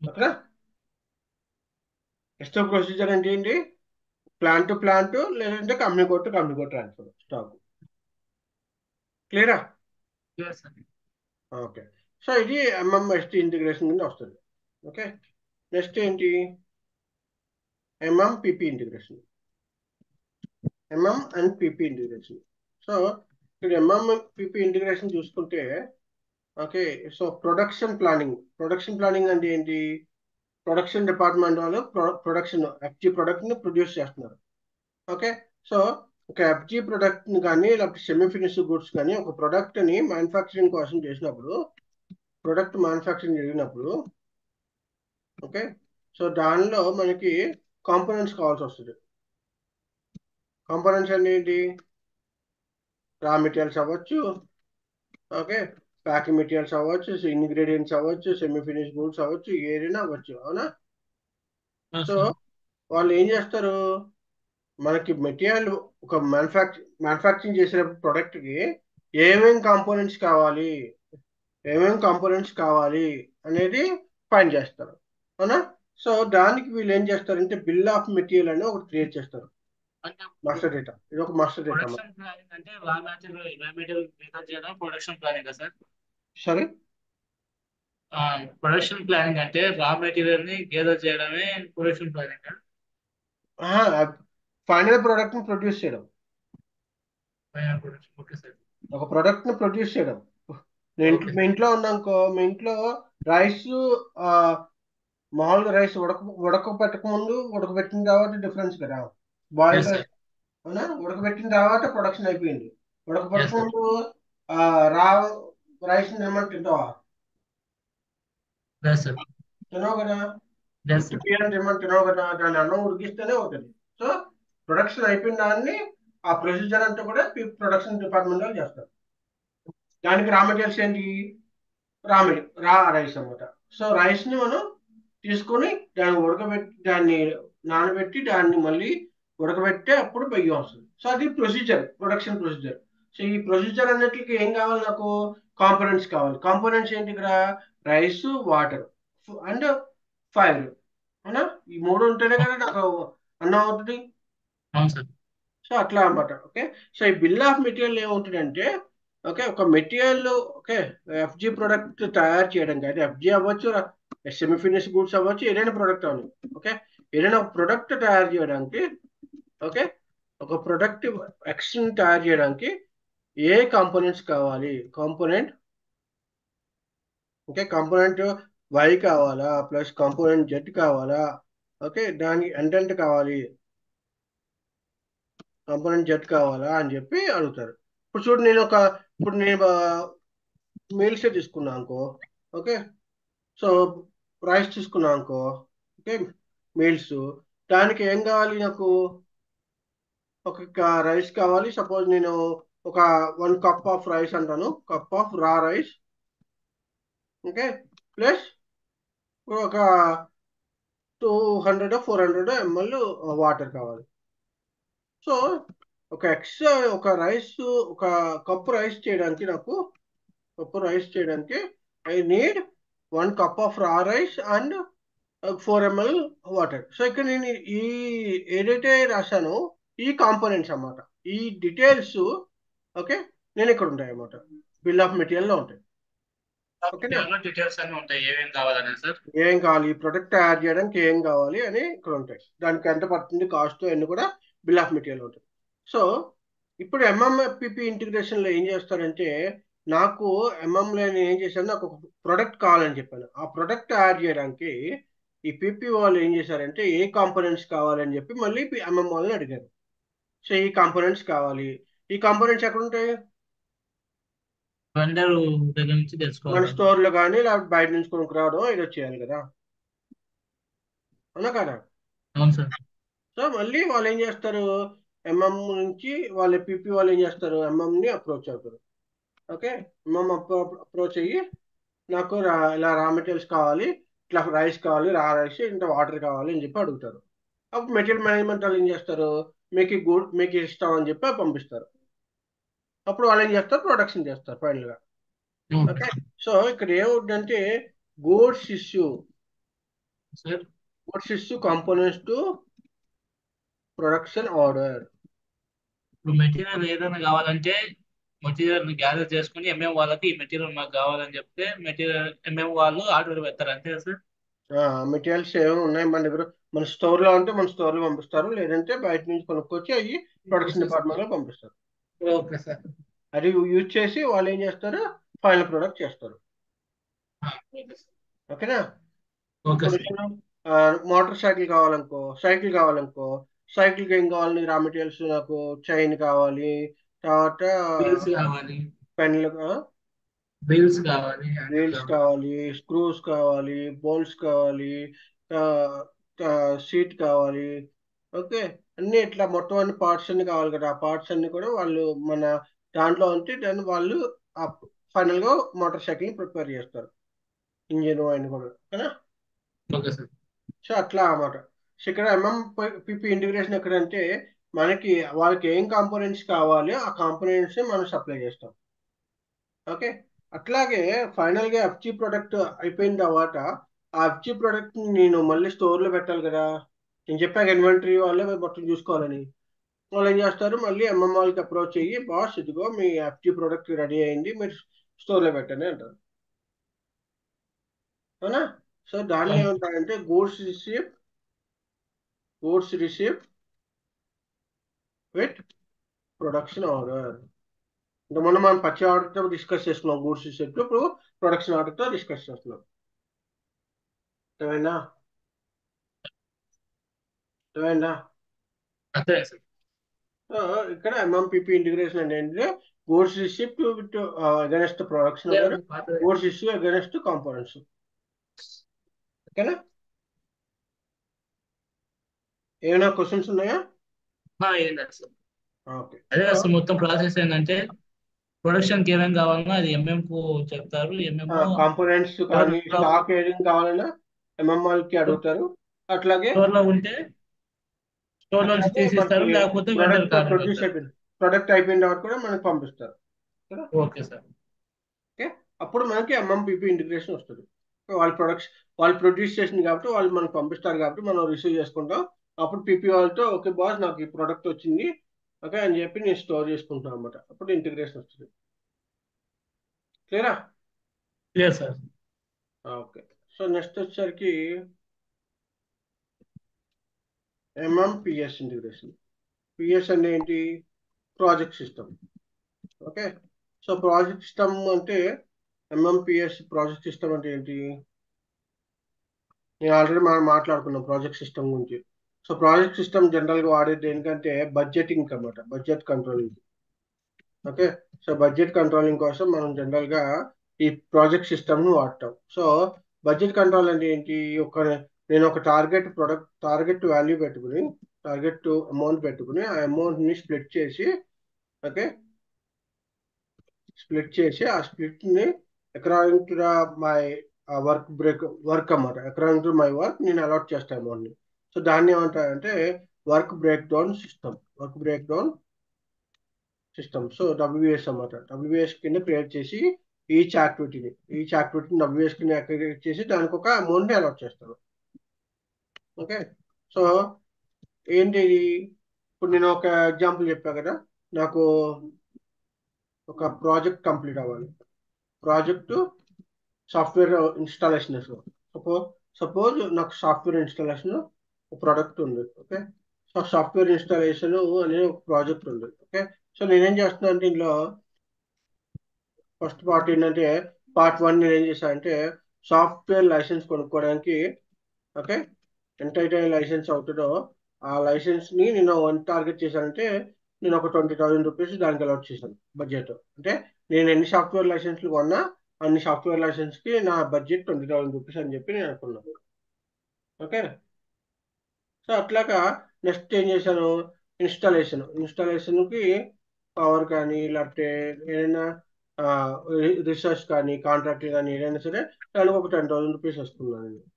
ఓకేనా? ఎస్టీఓ ప్రొసీజర్ అంటే ఏంటి, ప్లాంట్ టు ప్లాంట్ లేదంటే కంపెనీ కోడ్ ట్రాన్స్ఫర్ స్టాక్. క్లియరా? Yes sir. ఓకే, సో ఇది ఎంఎంఎస్టీ ఇంటిగ్రేషన్ కింద వస్తుంది. ఓకే, నెక్స్ట్ ఏంటి, MMPP integration. MM and PP integration. So ఇక్కడ ఎంఎంపిపి ఇంటిగ్రేషన్ చూసుకుంటే, ఓకే, సో ప్రొడక్షన్ ప్లానింగ్ అంటే ఏంటి, ప్రొడక్షన్ డిపార్ట్మెంట్ వాళ్ళు ప్రొడక్షన్ ఎఫ్జి ప్రొడక్ట్ ని ప్రొడ్యూస్ చేస్తున్నారు. ఓకే, సో ఒక ఎఫ్జి ప్రొడక్ట్ ని కానీ లేకపోతే సెమీ ఫినిష్ గుడ్స్ కానీ ఒక ప్రొడక్ట్ ని మ్యానుఫ్యాక్చరింగ్ కోసం చేసినప్పుడు, ప్రొడక్ట్ మ్యానుఫ్యాక్చరింగ్ జరిగినప్పుడు, ఓకే, సో దానిలో మనకి కాంపోనెంట్స్ కావాల్సి వస్తుంది. కాంపోనెంట్స్ అంటే ఏంటి, రా మెటీరియల్స్ అవ్వచ్చు, ఓకే, ప్యాకింగ్ మెటీరియల్స్ అవ్వచ్చు, ఇంగ్రీడియంట్స్ అవ్వచ్చు, సెమీ ఫినిష్ గూడ్స్ అవ్వచ్చు, ఏదైనా అవ్వచ్చు. అవునా? Yes so sir. వాళ్ళు ఏం చేస్తారు, మనకి మెటీరియల్ ఒక మ్యానుఫ్యాక్చరింగ్ చేసే ప్రొడక్ట్కి ఏమేం కాంపోనెంట్స్ కావాలి అనేది ఫైండ్ చేస్తారు. అవునా? సో దానికి వీళ్ళు ఏం చేస్తారంటే బిల్ ఆఫ్ మెటీరియల్ అని ఒకటి క్రియేట్ చేస్తారు, అంటే మాస్టర్ డేటా. ఇది ఒక మాస్టర్ డేటా. ప్రొడక్షన్ ప్లానింగ్ అంటే రా మెటీరియల్ ప్రిపేర్ చేయడం ప్రొడక్షన్ ప్లానింగ్ సార్. సరే, ప్రొడక్షన్ ప్లానింగ్ అంటే రా మెటీరియల్ ని గేదర్ చేయడమే ప్రొడక్షన్ ప్లానింగ్. ఫైనల్ ప్రోడక్ట్ ని ప్రొడ్యూస్ చేయడం. Final production. Okay sir. ఒక ప్రోడక్ట్ ని ప్రొడ్యూస్ చేయడం. ఓకే మీ సార్. ఇంట్లో ఉన్నాకో, మీ ఇంట్లో రైస్ మామూలుగా రైస్ ఉడకబెట్టక ముందు ఉడకబెట్టిన తర్వాత డిఫరెన్స్ కదా. Boiled yes rice sir. అవునా, ఉడకబెట్టిన తర్వాత ప్రొడక్షన్ అయిపోయింది. ఉడకబెట్టక ఎస్ సార్. ముందు ఆ, రా రైస్ ఏమన్నా తింటావా? Yes sir. తినవు కదా. ఎస్ ఉత్తి సార్. బియ్యం తినమని తినవు కదా, దాన్ని అన్నం ఉడికిస్తేనే అవుతుంది. సో ప్రొడక్షన్ అయిపోయిన దాన్ని ఆ ప్రొసీజర్ అంతా కూడా ప్రొడక్షన్ డిపార్ట్మెంట్ వాళ్ళు చేస్తారు. దానికి రా మెటీరియల్స్ ఏంటి? రా రైస్ అన్నమాట. సో రైస్ ని మనం తీసుకొని దాన్ని ఉడకబెట్టి దాన్ని నానబెట్టి దాన్ని మళ్ళీ ఉడకబెట్టే అప్పుడు బియ్యం వస్తుంది. సో అది ప్రొసీజర్, ప్రొడక్షన్ ప్రొసీజర్. సో ఈ ప్రొసీజర్ అన్నిటికీ ఏం కావాలి నాకు? కాంపోనెంట్స్ కావాలి. కాంపోనెంట్స్ ఏంటి ఇక్కడ? Rice, water and fire. అవునా, ఈ మూడు ఉంటేనే కదా నాకు అన్నం అవుతుంది. అవును సార్. సో అట్లా అన్నమాట. ఓకే. సో ఈ బిల్ ఆఫ్ మెటీరియల్ ఏముంటుందంటే, ఓకే, ఒక మెటీరియల్, ఓకే, ఎఫ్జి ప్రొడక్ట్ తయారు చేయడానికి, అది ఎఫ్జి అవ్వచ్చు, సెమీ ఫినిష్ గూడ్స్ అవ్వచ్చు, ఏదైనా ప్రొడక్ట్ అవ్వాలి. ఓకే, ఏదైనా ఒక ప్రొడక్ట్ తయారు చేయడానికి, ఓకే, ఒక ప్రొడక్ట్ ఎక్స్ తయారు చేయడానికి ఏ కాంపోనెంట్స్ కావాలి? కాంపోనెంట్, ఓకే, కాంపోనెంట్ వై కావాలా, ప్లస్ కాంపోనెంట్ జెడ్ కావాలా, ఓకే, దానికి ఎంటెంట్ కావాలి, కాంపోనెంట్ జెడ్ కావాలా అని చెప్పి అడుగుతారు. ఇప్పుడు చూడు, ఇప్పుడు నేను మీల్స్ తీసుకున్నా అనుకో. ఓకే. సో రైస్ తీసుకున్నా అనుకో. Okay, meals. దానికి ఏం కావాలి నాకు? ఒక రైస్ కావాలి. సపోజ్ నేను ఒక 1 కప్ ఆఫ్ రైస్ అంటాను, కప్ ఆఫ్ రా రైస్. ఓకే, ప్లస్ ఒక 200 400 ml వాటర్ కావాలి. సో ఒక రైస్, ఒక కప్పు రైస్ చేయడానికి నాకు, ఐ నీడ్ 1 కప్ ఆఫ్ రా rice and 4 ml water. So ఇక్కడ నేను ఈ ఏదైతే రాశానో ఈ కాంపోనెంట్స్ అన్నమాట, ఈ డీటెయిల్స్, ఓకే, నేను ఇక్కడ ఉంటాయి అన్నమాట, బిల్ ఆఫ్ మెటీరియల్లో ఉంటాయి. ఓకేనా. డీటెయిల్స్ అన్ని ఉంటాయి ఏమేమి కావాలని సార్. ఏం కావాలి, ఈ ప్రొడక్ట్ తయారు చేయడానికి ఏం కావాలి అని ఇక్కడ ఉంటాయి. దానికి ఎంత పడుతుంది కాస్ట్ అన్ని కూడా బిల్ ఆఫ్ మెటీరియల్ ఉంటాయి. సో ఇప్పుడు ఎంఎంఎఫ్పిపి ఇంటిగ్రేషన్లో ఏం చేస్తారంటే, నాకు ఎంఎంలో నేను ఏం చేశాను, నాకు ఒక ప్రొడక్ట్ కావాలని చెప్పాను. ఆ ప్రొడక్ట్ తయారు చేయడానికి ఈ పిపి వాళ్ళు ఏం చేశారంటే ఏ కాంపోనెంట్స్ కావాలని చెప్పి మళ్ళీ ఎంఎం వాళ్ళని అడిగారు. సో ఈ కాంపోనెంట్స్ కావాలి. ఈ కాంపోనెంట్స్ ఎక్కడ ఉంటాయి? వెండర్ దగ్గర నుంచి మన తెలుసుకోవాలి. స్టోర్లో కానీ లేకపోతే బయట నుంచి కొనుక్కు రావడం ఏదో చేయాలి కదా, అవునా కదా. అవును సార్. సో మళ్ళీ వాళ్ళు ఏం చేస్తారు, ఎంఎం నుంచి వాళ్ళ పిపి వాళ్ళు ఏం చేస్తారు, ఎంఎంని అప్రోచ్ అవుతారు. ఓకే, ఎంఎం అప్రోచ్ అయ్యి నాకు ఇలా రా మెటీరియల్స్ కావాలి, ఇట్లా రైస్ కావాలి, రా రైస్, ఇంత వాటర్ కావాలి అని చెప్పి అడుగుతారు. అప్పుడు మెటీరియల్ మేనేజ్మెంట్ వాళ్ళు ఏం చేస్తారు, మీకు ఇష్టం అని చెప్పి పంపిస్తారు. అప్పుడు వాళ్ళు ఏం చేస్తారు, ప్రొడక్షన్ చేస్తారు ఫైనల్గా. Okay okay. సో ఇక్కడ ఏమవుతుందంటే, goods issue sir. Components to production order. ఇప్పుడు మెటీరియల్ ఏదైనా కావాలంటే మెటీరియల్ గ్యాదర్ చేసుకుని ఎంఎం వాళ్ళకి ఈ మెటీరియల్ మాకు కావాలని చెప్తే మెటీరియల్ ఎంఎం వాళ్ళు ఆర్డర్ పెడతారు అంతే సార్. మెటీరియల్స్ ఏమైనా ఉన్నాయి మన దగ్గర, మన స్టోర్లో ఉంటే మన స్టోర్లో పంపిస్తారు, లేదంటే బయట నుంచి కొనుక్కొచ్చి అవి ప్రొడక్షన్ డిపార్ట్మెంట్లో పంపిస్తారు. Okay sir. అది యూజ్ చేసి వాళ్ళు ఏం చేస్తారు, ఫైనల్ ప్రొడక్ట్ చేస్తారు. ఓకేనా. ఓకే ఇప్పుడు సార్. మోటార్ సైకిల్ కావాలనుకో, సైకిల్కి ఏం కావాలి రా మెటీరియల్స్, నాకు చైన్ కావాలి, తర్వాత బిల్స్ కావాలి. పెన్లు, బిల్స్ కావాలి, హ్యాండిల్ వీల్స్ కావాలి. కావాలి, స్క్రూస్ కావాలి, బోల్ట్స్ కావాలి, సీట్ కావాలి. ఓకే, అన్ని ఇట్లా మొత్తం అన్ని పార్ట్స్ అన్ని కావాలి కదా. ఆ పార్ట్స్ అన్ని కూడా వాళ్ళు మన దాంట్లో ఉంటే దాన్ని వాళ్ళు ఫైనల్ గా మోటార్ సైకిల్ ప్రిపేర్ చేస్తారు, ఇంజిన్ అయిన కూడా, ఓకేనా. Okay sir. సో అట్లా అన్నమాట. సో ఇక్కడ పిపి ఇంటిగ్రేషన్ ఎక్కడంటే, మనకి వాళ్ళకి ఏం కాంపోనెంట్స్ కావాలి ఆ కాంపోనెంట్స్ మనం సప్లై చేస్తాం. ఓకే. అట్లాగే ఫైనల్ గా ఎఫ్జి ప్రొడక్ట్ అయిపోయిన తర్వాత ఆ ఎఫ్జి ప్రొడక్ట్ నేను మళ్ళీ స్టోర్ లో పెట్టాలి కదా. నేను చెప్పాక ఇన్వెంటరీ వాళ్ళే మొత్తం చూసుకోవాలని. వాళ్ళు ఏం చేస్తారు, మళ్ళీ ఎంఎం వాళ్ళకి అప్రోచ్ అయ్యి, బాస్ ఇదిగో మీ ఎఫ్జి ప్రొడక్ట్ రెడీ అయింది, మీరు స్టోర్ లో పెట్టండి అంటారు, అవునా. సో దాన్ని అవును. ఏమంటారంటే goods receive with production order. అంటే మొన్న మనం పచ్చి ఆర్డర్తో డిస్కస్ చేస్తున్నాం గూడ్స్ రిసీప్ట్, ఇప్పుడు ప్రొడక్షన్ ఆర్డర్తో డిస్కస్ చేస్తున్నాం, ఏమైనా. అర్థమైందా? అంతే సార్. సో ఇక్కడ ఎంఎంపిపి ఇంటిగ్రేషన్ అంటే ఏంటంటే goods receipt with against production అదే ఓకేనా, ఉంది పాతదే. Goods issue against components. ఓకేనా? ఏమైనా క్వశ్చన్స్ ఉన్నాయా? ఏం లేదు సార్. ఓకే. అదే సో అసలు మొత్తం ప్రాసెస్ ఏంటంటే ప్రొడక్షన్కి ఏమేమి కావాలన్నా అది ఎంఎంకు చెప్తారు. ఎంఎంఓ కాంపోనెంట్స్ కానీ స్టాక్ ఏడింగ్ కావాలన్నా ఎంఎంఆర్కి అడుగుతారు. అట్లాగే స్టోర్లో ఉంటే స్టోర్ నుంచి అట్లాగే తీసిస్తారు, మనకి లేకపోతే వెండర్ ప్రొడక్ట్ కాంటాక్ట్ ప్రొడ్యూస్ అవుతారు. అయిపోయింది, ప్రొడక్ట్ అయిపోయిన తర్వాత కూడా మనకి పంపిస్తారు కదా. Okay sir. ఓకే. అప్పుడు మనకి ఎంఎంపిపి ఇంటిగ్రేషన్ వస్తుంది. వాళ్ళ ప్రొడక్ట్స్ వాళ్ళు ప్రొడ్యూస్ చేసింది కాబట్టి వాళ్ళు మనకు పంపిస్తారు కాబట్టి మనం రిసీవ్ చేసుకుంటాం. అప్పుడు పిపి వాళ్ళతో ఓకే బాస్ నాకు ఈ ప్రొడక్ట్ వచ్చింది ఓకే అని చెప్పి నేను స్టోర్ చేసుకుంటాను అనమాట. అప్పుడు ఇంటిగ్రేషన్ వస్తుంది. క్లియరా? Clear sir. Okay. So next వచ్చేసరికి ఎంఎంపిఎస్ ఇంటిగ్రేషన్. పిఎస్ అంటే ఏంటి? Project system. Okay. So project system అంటే ఎంఎంపిఎస్ ప్రాజెక్ట్ సిస్టమ్ అంటే ఏంటి? నేను ఆల్రెడీ మనం మాట్లాడుకున్నాం ప్రాజెక్ట్ సిస్టమ్ గురించి. సో ప్రాజెక్ట్ సిస్టమ్ జనరల్గా వాడేది ఏంటంటే బడ్జెటింగ్ అన్నమాట, budget controlling. Okay. So budget controlling కోసం మనం జనరల్గా ఈ ప్రాజెక్ట్ సిస్టమ్ను వాడతాం. సో బడ్జెట్ కంట్రోల్ అంటే ఏంటి? నేను ఒక టార్గెట్ వాల్యూ పెట్టుకుని, టార్గెట్ అమౌంట్ పెట్టుకుని ఆ అమౌంట్ని ఓకే ఆ స్ప్లిట్ని అకార్డింగ్ టు మై వర్క్ అన్నమాట. అకార్డింగ్ టు మై వర్క్ నేను అలాట్ చేస్తాను అమౌంట్ని. సో దాన్ని ఏమంటారంటే work break down system. So WBS అన్నమాట. డబ్ల్యూబిఎస్ కింద క్రియేట్ చేసి ఈచ్ యాక్టివిటీని డబ్ల్యూబిఎస్ కింద క్రియేట్ చేసి దానికి ఒక అమౌంట్ని అలాట్ చేస్తాను. ఓకే. సో ఏంటి ఇది? ఇప్పుడు నేను ఒక ఎగ్జాంపుల్ చెప్పా కదా, నాకు ఒక ప్రాజెక్ట్ కంప్లీట్ అవ్వాలి. Project software installation. Suppose suppose నాకు సాఫ్ట్వేర్ ఇన్స్టాలేషన్ ఒక ప్రోడక్ట్ ఉంది. ఓకే. సో సాఫ్ట్వేర్ ఇన్స్టాలేషన్ అనే ఒక ప్రాజెక్ట్ ఉంది. ఓకే. సో నేనేం చేస్తున్నా అంటే ఇందులో ఫస్ట్ పార్ట్ ఏంటంటే పార్ట్ 1 నేను ఏం చేశానంటే సాఫ్ట్వేర్ లైసెన్స్ కొనుక్కోవడానికి ఓకే ఎంతైతే లైసెన్స్ అవుతుందో ఆ లైసెన్స్ ని నేను టార్గెట్ చేశానంటే నేను ఒక 20,000 రూపీస్ దానికి అలాట్ చేశాను బడ్జెట్. అంటే నేను ఎన్ని సాఫ్ట్వేర్ లైసెన్స్లు కొన్నా అన్ని సాఫ్ట్వేర్ లైసెన్స్ కి నా బడ్జెట్ 20,000 రూపీస్ అని చెప్పి నేను అనుకున్నాను. ఓకే. సో అట్లాగా నెక్స్ట్ ఏం చేశాను? ఇన్స్టాలేషన్కి పవర్ కానీ లేకపోతే ఏదైనా రీసెర్చ్ కానీ కాంట్రాక్ట్ కానీ ఏదైనా సరే దానికి ఒక 10,000 రూపీస్ వస్తున్నాను నేను.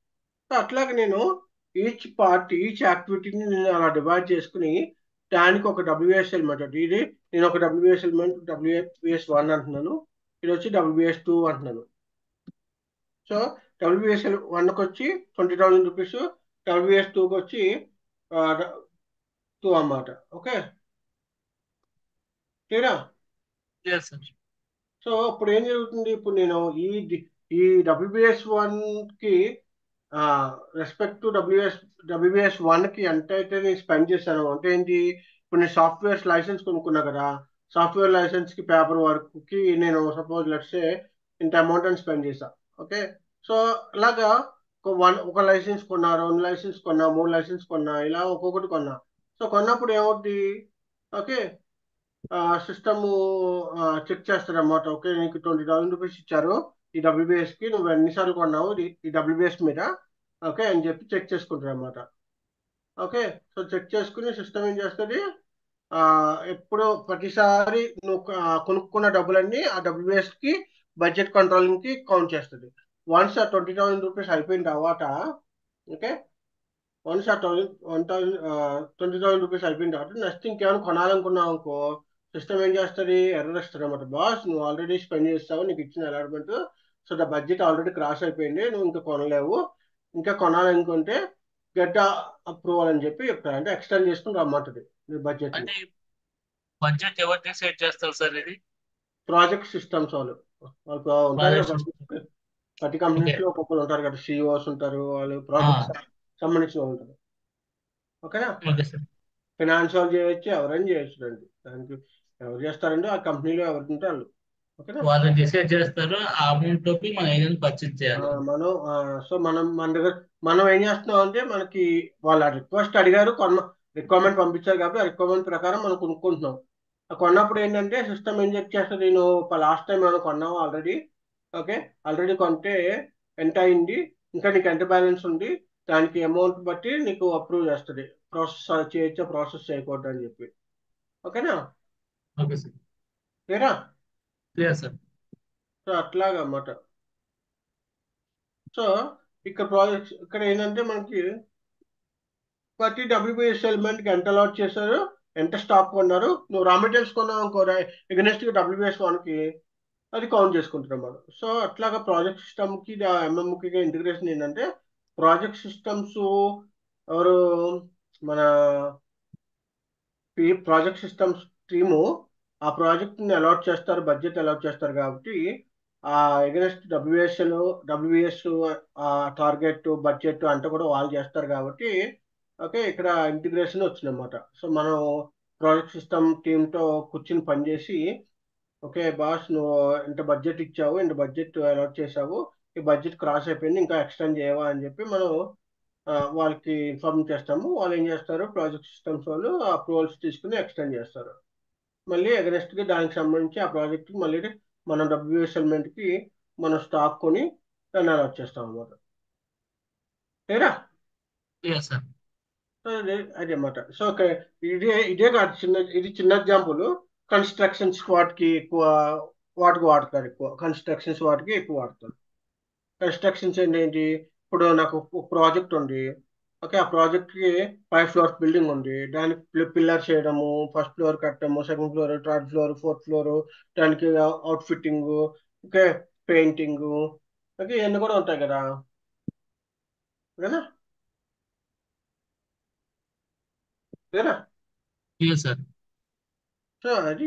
సో అట్లాగే నేను ఈచ్ యాక్టివిటీని నేను అలా డివైడ్ చేసుకుని దానికి ఒక డబ్ల్యూఎస్ఎల్ మెథడ్. నేను ఒక డబ్ల్యూఎస్ 1 అంటున్నాను, ఇది వచ్చి డబ్ల్యూఎస్ 2 అంటున్నాను. సో డబ్ల్యూఎస్ఎల్ 1కి వచ్చి 20,000 రూపీస్, డబ్ల్యూఎస్ 2కి వచ్చి 2 అన్నమాట. ఓకే. క్లియరా? Clear sir. సో ఇప్పుడు ఏం జరుగుతుంది? ఇప్పుడు నేను ఈ డబ్ల్యూబిఎస్ 1కి రెస్పెక్ట్ టు డబ్ల్యూబిఎస్ 1కి ఎంత అయితే నేను స్పెండ్ చేశాను అంటే ఏంటి? ఇప్పుడు నేను సాఫ్ట్వేర్ లైసెన్స్ కొనుక్కున్నా కదా, సాఫ్ట్వేర్ లైసెన్స్కి పేపర్ వర్క్కి నేను సపోజ్ లెట్సే ఇంత అమౌంట్ అని స్పెండ్ చేశా. ఓకే. సో అలాగా ఒక లైసెన్స్ కొన్నా, 2 లైసెన్స్ కొన్నా, 3 లైసెన్స్ కొన్నా, ఇలా ఒక్కొక్కటి కొన్నా. సో కొన్నప్పుడు ఏమవుద్ది? ఓకే. సిస్టమ్ చెక్ చేస్తారు అన్నమాట. ఓకే నీకు 20,000 రూపీస్ ఇచ్చారు ఈ డబ్ల్యూబిఎస్కి, నువ్వు ఎన్నిసార్లు కొన్నావు ఈ డబ్ల్యూబిఎస్ మీద ఓకే అని చెప్పి చెక్ చేసుకుంటారు అన్నమాట. ఓకే. సో చెక్ చేసుకుని సిస్టమ్ ఏం చేస్తుంది? ఆ, ఎప్పుడు ప్రతిసారి నువ్వు కొనుక్కున్న డబ్బులన్నీ ఆ డబ్ల్యూబిఎస్కి బడ్జెట్ కంట్రోలింగ్కి కౌంట్ చేస్తుంది. వన్స్ ఆ 20,000 రూపీస్ అయిపోయిన తర్వాత ఓకే వన్స్ ఆ 20,000 రూపీస్ అయిపోయిన తర్వాత నెక్స్ట్ ఇంకేమైనా కొనాలనుకున్నావు అనుకో, సిస్టమ్ ఏం చేస్తుంది? ఎర్రర్ ఇస్తుంది అనమాట. బాస్ నువ్వు ఆల్రెడీ స్పెండ్ చేస్తావు, నీకు ఇచ్చిన allotment, so the budget already cross అయిపోయింది, నువ్వు ఇంకా కొనలేవు, ఇంకా కొనాలనుకుంటే గెట్ అప్రూవల్ అని చెప్పి చెప్తారు. అంటే ఎక్స్టెండ్ చేసుకుని రమ్మంటుంది మీ బడ్జెట్ని. అంటే బడ్జెట్ ఎవరు డిసైడ్ చేస్తారు సార్ ఇది? ప్రాజెక్ట్ సిస్టమ్స్ వాళ్ళు ఉంటారు కదా, ప్రాజెక్ట్. ప్రతి ఓకే. కంపెనీస్లో ఒక్కొక్కరు ఉంటారు కదా, సిఇఓస్ ఉంటారు, వాళ్ళు ఆ, ప్రాజెక్ట్స్ సంబంధించిన వాళ్ళు ఉంటారు. ఓకేనా? Okay sir. ఫైనాన్స్ వాళ్ళు చేయొచ్చు, ఎవరైనా చేయొచ్చు అండి. దానికి ఎవరు చేస్తారంటే ఆ కంపెనీలో ఎవరు ఉంటే వాళ్ళు. ఓకేనా. వాళ్ళు డిసైడ్ చేస్తారు ఆ అమౌంట్ లోకి మనం ఏదైనా పర్చేజ్ చేయాలి. మనం సో మన దగ్గర మనం ఏం చేస్తున్నాం అంటే మనకి వాళ్ళ రిక్వెస్ట్ అడిగారు, రిక్వైర్మెంట్ పంపించారు కాబట్టి ఆ రిక్వైర్మెంట్ ప్రకారం మనం కొనుక్కుంటున్నాం. ఆ కొన్నప్పుడు ఏంటంటే సిస్టమ్ ఏం చెక్ చేస్తుంది, నువ్వు లాస్ట్ టైం మనం కొన్నావు ఆల్రెడీ. ఓకే. ఆల్రెడీ కొంటే ఎంత అయింది, ఇంకా నీకు ఎంత బ్యాలెన్స్ ఉంది, దానికి అమౌంట్ బట్టి నీకు అప్రూవ్ చేస్తుంది, ప్రాసెస్ చేయొచ్చా ప్రాసెస్ చేయకూడదు అని చెప్పి. ఓకేనా. Okay sir. లేరా. Clear sir. సో అట్లాగా అన్నమాట. సో ఇక్కడ ప్రాజెక్ట్స్ ఇక్కడ ఏంటంటే మనకి ప్రతి డబ్ల్యూబీఎస్ ఎలిమెంట్కి ఎంత అలాట్ చేశారు, ఎంత స్టాక్ కొన్నారు, నువ్వు రా మెటీరియల్స్ కొన్నావు అనుకో, ఎగనెస్ట్గా డబ్ల్యూబీఎస్ వన్కి అది కౌంట్ చేసుకుంటున్నాం మనం. సో అట్లాగా ప్రాజెక్ట్ సిస్టమ్కి ఎంఎంకి ఇంటిగ్రేషన్ ఏంటంటే, ప్రాజెక్ట్ సిస్టమ్స్ ఎవరు మన ఈ ప్రాజెక్ట్ సిస్టమ్స్ టీము ఆ ప్రాజెక్ట్ని అలాట్ చేస్తారు, బడ్జెట్ అలాట్ చేస్తారు కాబట్టి ఆ ఎగనెస్ట్ డబ్ల్యూఎస్ఎల్ డబ్ల్యూఎస్ ఆ టార్గెట్ బడ్జెట్ అంతా కూడా వాళ్ళు చేస్తారు కాబట్టి ఓకే ఇక్కడ ఇంటిగ్రేషన్ వచ్చిందన్నమాట. సో మనం ప్రాజెక్ట్ సిస్టమ్ టీంతో కూర్చుని పనిచేసి ఓకే బాస్ నువ్వు ఇంత బడ్జెట్ ఇచ్చావు, ఇంత బడ్జెట్ అలాట్ చేసావు, ఈ బడ్జెట్ క్రాస్ అయిపోయింది ఇంకా ఎక్స్టెండ్ చేయవా అని చెప్పి మనం వాళ్ళకి ఇన్ఫార్మ్ చేస్తాము. వాళ్ళు ఏం చేస్తారు, ప్రాజెక్ట్ సిస్టమ్స్ వాళ్ళు అప్రూవల్స్ తీసుకుని ఎక్స్టెండ్ చేస్తారు. మళ్ళీ అగెనెస్ట్గా దానికి సంబంధించి ఆ ప్రాజెక్ట్కి మళ్ళీ మనం డబ్ల్యూఎస్ఎల్మెంట్కి మనం స్టాక్ కొని దాన్ని అలాట్ చేస్తాం అన్నమాట. లేరా. Clear sir. సో అదే అన్నమాట. సో ఇదే కాదు, ఇది చిన్న ఎగ్జాంపుల్. కన్స్ట్రక్షన్స్ వాటికి ఎక్కువ వాటికి వాడతారు, ఎక్కువ కన్స్ట్రక్షన్స్ వాటికి ఎక్కువ వాడతారు. కన్స్ట్రక్షన్స్ ఏంటి, ఇప్పుడు నాకు ఒక ప్రాజెక్ట్ ఉంది. ఓకే. ఆ ప్రాజెక్ట్కి 5 ఫ్లోర్స్ బిల్డింగ్ ఉంది, దానికి పిల్లర్ చేయడము, ఫస్ట్ ఫ్లోర్ కట్టడము, second floor, third floor, fourth floor, దానికి out fitting, okay, painting, okay, ఇవన్నీ కూడా ఉంటాయి కదా. ఓకేనా. ఓకేనా. Clear sir. సో అది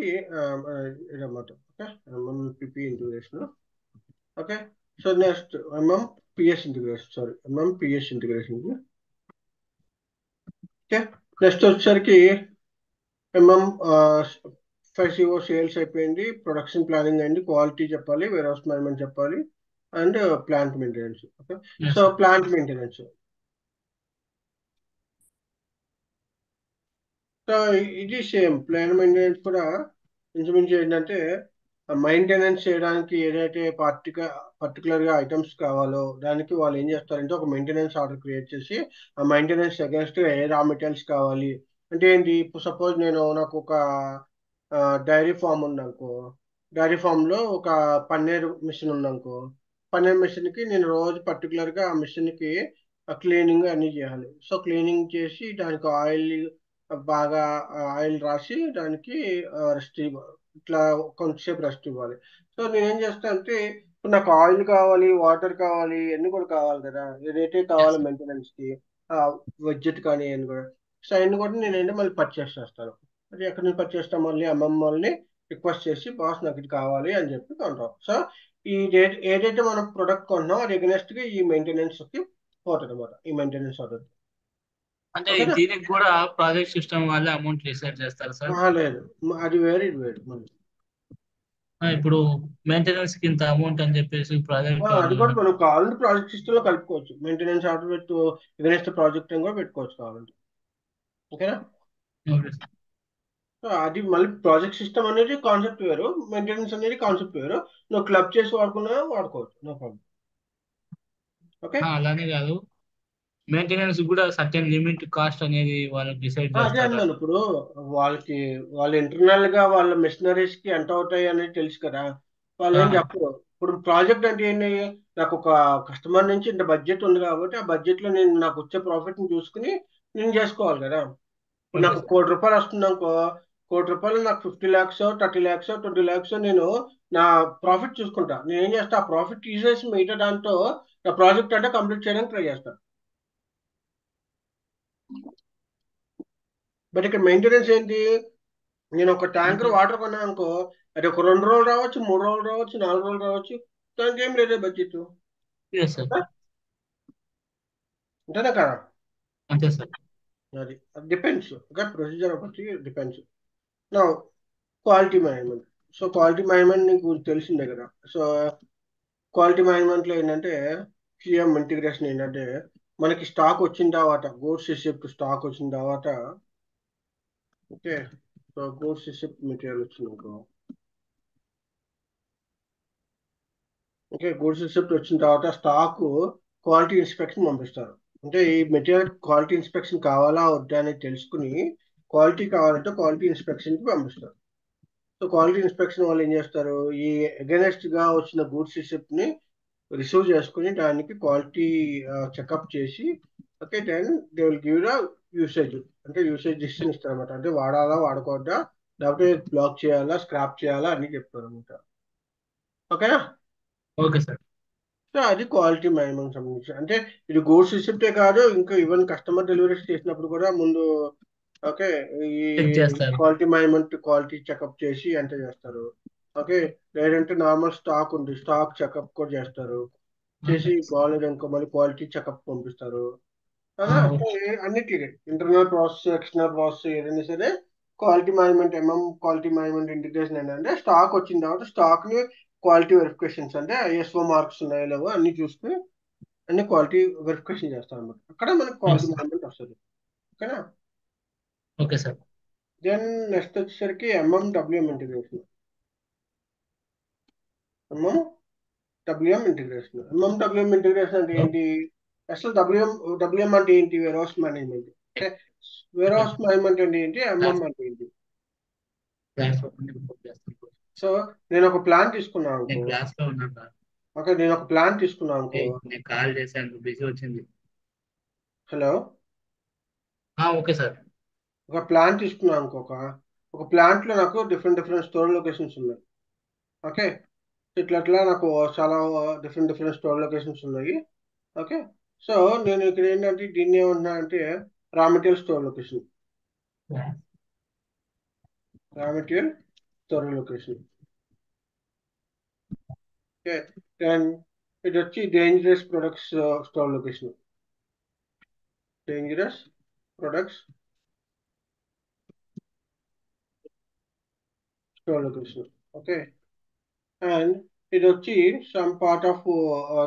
ఇదన్నమాట. Okay. PP integration. Okay. So next PS integration, sorry PS integration. Okay. Next వచ్చేసరికి ఎంఎం 5CO సేల్స్ అయిపోయింది, ప్రొడక్షన్ ప్లానింగ్ అయింది, క్వాలిటీ చెప్పాలి, వేర్ హౌస్ మేనేజ్మెంట్ చెప్పాలి, and plant maintenance. Okay. Yes so sir. Plant maintenance. So ఇది same plant maintenance కూడా ఇంచుమించు ఏంటంటే maintenance చేయడానికి ఏదైతే పర్టికులర్గా ఐటమ్స్ కావాలో దానికి వాళ్ళు ఏం చేస్తారంటే ఒక మెయింటెనెన్స్ ఆర్డర్ క్రియేట్ చేసి ఆ మెయింటెనెన్స్ అగేన్స్ట్ ఏ రా మెటీరియల్స్ కావాలి. అంటే ఏంటి, ఇప్పుడు సపోజ్ నాకు ఒక డైరీ ఫామ్ ఉందనుకో, డైరీ ఫామ్లో ఒక పన్నీర్ మిషన్ ఉందనుకో, పన్నీర్ మిషన్కి నేను రోజు పర్టికులర్గా ఆ మిషన్కి క్లీనింగ్ అన్నీ చేయాలి. సో క్లీనింగ్ చేసి దానికి ఆయిల్ బాగా ఆయిల్ రాసి దానికి రెస్ట్ ఇవ్వాలి, ఇట్లా కొంచెంసేపు రెస్ట్ ఇవ్వాలి. సో నేనేం చేస్తాను అంటే ఇప్పుడు నాకు ఆయిల్ కావాలి, వాటర్ కావాలి, ఇవన్నీ కూడా కావాలి కదా, ఏదైతే ఎస్ కావాలి సార్. మెయింటెనెన్స్కి, బడ్జెట్ కానీ అన్ని కూడా. సో అవన్నీ కూడా నేనేంటి మళ్ళీ పర్చేస్ చేస్తాను. అది ఎక్కడి నుంచి పర్చేస్ చేస్తాను, మళ్ళీ అమ్మమ్మ వాళ్ళని రిక్వెస్ట్ చేసి బాస్ నాకు ఇది కావాలి అని చెప్పి కొంటాం. సో ఈ ఏదైతే మనం ప్రొడక్ట్ కొంటున్నాం అది against గా ఈ మెయింటెనెన్స్కి పోతుంది అనమాట, ఈ మెయింటెనెన్స్ అవుతుంది. అంటే ఓకేనా. దీనికి కూడా ప్రాజెక్ట్ సిస్టమ్ వాళ్ళే అమౌంట్ డిసైడ్ చేస్తారు సార్. లేదు, అది వేరే ఇది వేరు మళ్ళీ. ఇప్పుడు మెయింటెనెన్స్ కి ఇంత అమౌంట్ అని చెప్పేసి ప్రాజెక్ట్ అది వాళ్ళు. కూడా మనం కావాలంటే ప్రాజెక్ట్ సిస్టమ్ లో కలుపుకోవచ్చు, మెయింటెనెన్స్ ఆర్డర్ పెట్టు ఎగనెస్ట్ ప్రాజెక్ట్ అని కూడా పెట్టుకోవచ్చు కావాలంటే. ఓకేనా. Okay sir. సో అది మళ్ళీ ప్రాజెక్ట్ సిస్టమ్ అనేది కాన్సెప్ట్ వేరు, మెయింటెనెన్స్ అనేది కాన్సెప్ట్ వేరు. నువ్వు క్లబ్ చేసి వాడుకున్నా వాడుకోవచ్చు, నో ప్రాబ్లం. ఓకే. అలానే కాదు, మెయింటెనెన్స్ కూడా సర్టెన్ లిమిట్ కాస్ట్ అనేది వాళ్ళు డిసైడ్ అదే చేస్తారా? అన్నాను ఇప్పుడు, వాళ్ళకి వాళ్ళ ఇంటర్నల్ గా వాళ్ళ మెషినరీస్ కి ఎంత అవుతాయి అనేది తెలుసు కదా, వాళ్ళు ఆ, ఏం చెప్పరు. ఇప్పుడు ప్రాజెక్ట్ అంటే ఏంటి, నాకు ఒక కస్టమర్ నుంచి ఇంత బడ్జెట్ ఉంది కాబట్టి ఆ బడ్జెట్ లో నేను నాకు వచ్చే ప్రాఫిట్ ని చూసుకుని నేను చేసుకోవాలి కదా. ఇప్పుడు ఓకే నాకు సార్. 1 కోటి రూపాయలు వస్తుంది అనుకో, 1 కోటి రూపాయలు నాకు 50 lakhs 30 lakhs 20 lakhs నేను నా ప్రాఫిట్ చూసుకుంటా. నేను ఏం చేస్తా, ఆ ప్రాఫిట్ తీసేసి మిగతా దాంతో నా ప్రాజెక్ట్ అంటే కంప్లీట్ చేయడానికి ట్రై చేస్తాను. బట్ ఇక్కడ మెయింటెనెన్స్ ఏంటి, నేను ఒక ట్యాంకర్ అంటే వాటర్ కొన్నాను అనుకో, అది ఒక 2 రోజులు రావచ్చు, 3 రోజులు రావచ్చు, 4 రోజులు రావచ్చు, దానికి ఏం లేదు బడ్జెట్. Yes sir. అంతేనా కదా. అంతే సార్. అది డిపెండ్స్. ఓకే. ప్రొసీజర్ బట్టి డిపెండ్స్. నా quality management. So quality management నీకు తెలిసిందే కదా. సో క్వాలిటీ మేనేజ్మెంట్లో ఏంటంటే క్యూఎం ఇంటిగ్రేషన్ ఏంటంటే మనకి స్టాక్ వచ్చిన తర్వాత గూడ్స్ రిసిప్ట్ స్టాక్ వచ్చిన తర్వాత, okay, so goods receipt material వచ్చింది అనుకో. ఓకే, గూడ్స్ రిసిప్ట్ వచ్చిన తర్వాత స్టాక్ క్వాలిటీ ఇన్స్పెక్షన్ పంపిస్తారు. అంటే ఈ మెటీరియల్ క్వాలిటీ ఇన్స్పెక్షన్ కావాలా వద్దా అని తెలుసుకుని క్వాలిటీ కావాలంటే క్వాలిటీ ఇన్స్పెక్షన్కి పంపిస్తారు. సో క్వాలిటీ ఇన్స్పెక్షన్ వాళ్ళు ఏం చేస్తారు, ఈ అగెనెస్ట్ గా వచ్చిన గూడ్స్ రిసిప్ట్ ని రిసీవ్ చేసుకుని దానికి క్వాలిటీ చెకప్ చేసి, okay, then they will give the usage, అంటే యూసేజ్ డిసిషన్ ఇస్తారు అనమాట. అంటే వాడాలా వాడకూడదా, లేకపోతే బ్లాక్ చేయాలా స్క్రాప్ చేయాలా అని చెప్తారు అనమాట. ఓకేనా. Okay sir. సో అది క్వాలిటీ మేనేజ్మెంట్ సంబంధించి. అంటే ఇది గూడ్స్ రిసిప్టే కాదు, ఇంకా ఈవెన్ కస్టమర్ డెలివరీస్ చేసినప్పుడు కూడా ముందు, ఓకే, ఈ చెక్ చేస్తారు. క్వాలిటీ మేనేజ్మెంట్ క్వాలిటీ చెకప్ చేసి అంటే చేస్తారు. ఓకే, లేదంటే నార్మల్ స్టాక్ ఉంది, స్టాక్ చెకప్ కూడా చేస్తారు. చేసి బాగాలేదు అనుకో మళ్ళీ క్వాలిటీ చెకప్ పంపిస్తారు. అలా సో ఓకే. అన్నిటికీ ఇంటర్నల్ ప్రాసెస్ ఎక్స్టర్నల్ ప్రాసెస్ ఏదైనా సరే quality management, quality management integration ఏంటంటే స్టాక్ వచ్చిన తర్వాత స్టాక్ ని క్వాలిటీ వెరిఫికేషన్స్, అంటే ఐఎస్ఓ మార్క్స్ ఉన్నాయో లేవో అన్ని చూసుకుని అన్ని క్వాలిటీ వెరిఫికేషన్ చేస్తాం అనమాట. అక్కడ మనకి క్వాలిటీ మేనేజ్మెంట్ వస్తుంది. ఓకేనా. Okay sir. దెన్ నెక్స్ట్ వచ్చేసరికి MMWM integration. MMWM integration. MMWM integration అంటే ఏంటి, అసలు డబ్ల్యూఎం అంటే ఏంటి, వేర్ హౌస్ మేనేజ్మెంట్. అంటే ware okay house sir. Management అంటే ఏంటి, ఎంఎం క్లాస్ అంటే ఏంటి. క్లాస్ ఓపెన్ చేస్తాను. సో నేను ఒక ప్లాన్ తీసుకున్నాను నేను అనుకో. క్లాస్ లో ఉన్నాను సార్. ఓకే, నేను ఒక ప్లాన్ తీసుకున్నాను అనుకో. నేను కాల్ చేశాను, బిజీ వచ్చింది. హలో. Okay sir. ఒక ప్లాన్ తీసుకున్నాను అనుకో. ఒక ప్లాంట్ లో నాకు డిఫరెంట్ డిఫరెంట్ స్టోర్ లొకేషన్స్ ఉన్నాయి. ఓకే, ఇట్లా అట్లా నాకు చాలా డిఫరెంట్ డిఫరెంట్ స్టోర్ లొకేషన్స్ ఉన్నాయి. ఓకే, సో నేను ఇక్కడ ఏంటంటే దీన్ని ఏమన్నా అంటే raw material store location, raw material store location. Okay, then ఇది వచ్చి dangerous products store location, dangerous products store location. Okay, and ఇది వచ్చి సమ్ పార్ట్ ఆఫ్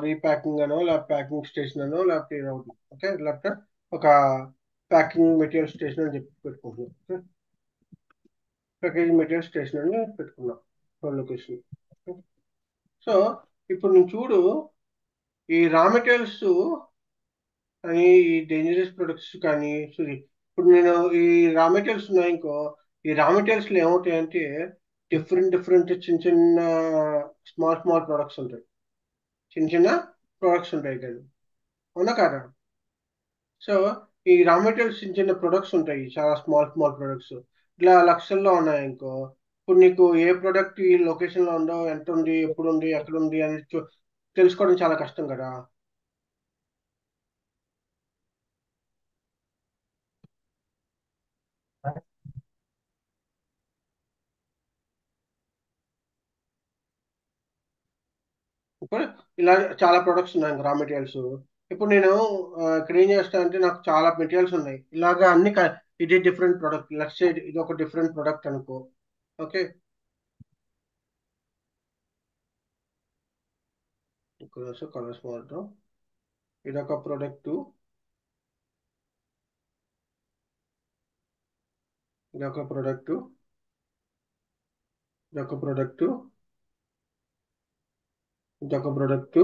రీప్యాకింగ్ అనో లేకపోతే ప్యాకింగ్ స్టేషన్ అనో లేకపోతే ఏదో ఒకటి. ఓకే, లేకపోతే ఒక ప్యాకింగ్ మెటీరియల్ స్టేషన్ అని చెప్పి పెట్టుకుంటున్నాం. ఓకే, ప్యాకేజింగ్ మెటీరియల్ స్టేషన్ అని పెట్టుకున్నాం లొకేషన్. సో ఇప్పుడు నేను చూడు, ఈ రా మెటీరియల్స్ అని ఈ డేంజరస్ ప్రొడక్ట్స్ కానీ ఇప్పుడు నేను ఈ రా మెటీరియల్స్ ఉన్నాయి ఇంకో. ఈ రా మెటీరియల్స్ లో ఏమవుతాయంటే డిఫరెంట్ డిఫరెంట్ చిన్న చిన్న స్మాల్ స్మాల్ ప్రొడక్ట్స్ ఉంటాయి. చిన్న చిన్న ప్రొడక్ట్స్ ఉంటాయి కదా, అవునా కాదా. సో ఈ రా మెటీరియల్స్ చిన్న చిన్న ప్రొడక్ట్స్ ఉంటాయి, చాలా స్మాల్ స్మాల్ ప్రొడక్ట్స్ ఇట్లా లక్షల్లో ఉన్నాయి ఇంకో. ఇప్పుడు నీకు ఏ ప్రొడక్ట్ ఈ లొకేషన్ లో ఉందో, ఎంత ఉంది, ఎప్పుడు ఉంది, ఎక్కడ ఉంది అని తెలుసుకోవడం చాలా కష్టం కదా. ఇప్పుడు ఇలా చాలా ప్రొడక్ట్స్ ఉన్నాయి రా మెటీరియల్స్. ఇప్పుడు నేను ఇక్కడ ఏం చేస్తానంటే నాకు చాలా మెటీరియల్స్ ఉన్నాయి ఇలాగా అన్ని ఇది డిఫరెంట్ ప్రొడక్ట్, లెఫ్ట్ సైడ్ ఇది ఒక డిఫరెంట్ ప్రొడక్ట్ అనుకో. ఓకే, కలర్స్ మారుతాం. ఇదొక ప్రొడక్ట్, ఇదొక ప్రొడక్ట్, ఇదొక ప్రొడక్ట్, ఇదొక ప్రొడక్ట్,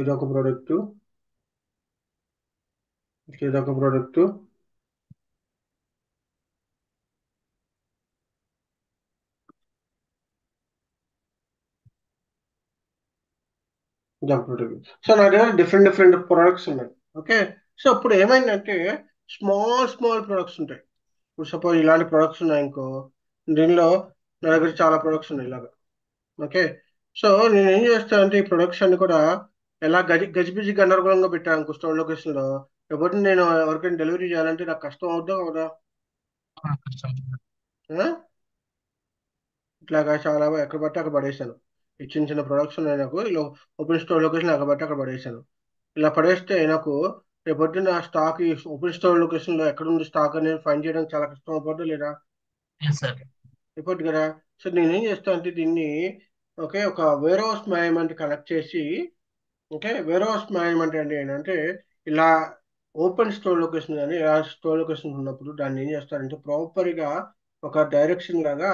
ఇదొక ప్రొడక్ట్, ఇదొక ప్రొడక్ట్, ఇదొక ప్రొడక్ట్. సో నా దగ్గర డిఫరెంట్ డిఫరెంట్ ప్రొడక్ట్స్ ఉన్నాయి. ఓకే, సో ఇప్పుడు ఏమైందంటే స్మాల్ స్మాల్ ప్రొడక్ట్స్ ఉంటాయి. ఇప్పుడు సపోజ్ ఇలాంటి ప్రొడక్ట్స్ ఉన్నాయి ఇంకో, దీనిలో నా దగ్గర చాలా ప్రొడక్ట్స్ ఉన్నాయి ఇలాగా. ఓకే, సో నేను ఏం చేస్తానంటే ఈ ప్రొడక్ట్స్ అన్ని కూడా ఎలా గజిబిజి గందరగోళంగా పెట్టాను అనుకో స్టోర్ లొకేషన్ లో. ఎవరిని నేను ఎవరికైనా డెలివరీ చేయాలంటే నాకు కష్టం అవుతుందా అవుదా. కష్టం. ఆ? ఇట్లాగా చాలా ఎక్కడ పడితే అక్కడ పడేసాను. ఈ చిన్న చిన్న ప్రొడక్ట్స్ ఉన్నాయి నాకు ఇలా ఓపెన్ స్టోర్ లొకేషన్ ఎక్కడ పడితే అక్కడ పడేసాను. ఇలా పడేస్తే నాకు రేపొద్దున స్టాక్ ఈ ఓపెన్ స్టోర్ లొకేషన్ లో ఎక్కడ ఉంది స్టాక్ అనేది ఫైండ్ చేయడానికి చాలా కష్టం అవుతుందా లేదా. Yes sir. అయిపోద్ది కదా. సో నేనేం చేస్తాను అంటే దీన్ని ఓకే ఒక వేర్ హౌస్ మేనేజ్మెంట్ కనెక్ట్ చేసి, ఓకే వేర్ హౌస్ మేనేజ్మెంట్ అంటే ఏంటంటే ఇలా ఓపెన్ స్టోర్ లొకేషన్ కానీ ఇలా స్టోర్ లొకేషన్ ఉన్నప్పుడు దాన్ని ఏం చేస్తారంటే ప్రాపర్గా ఒక డైరెక్షన్ లాగా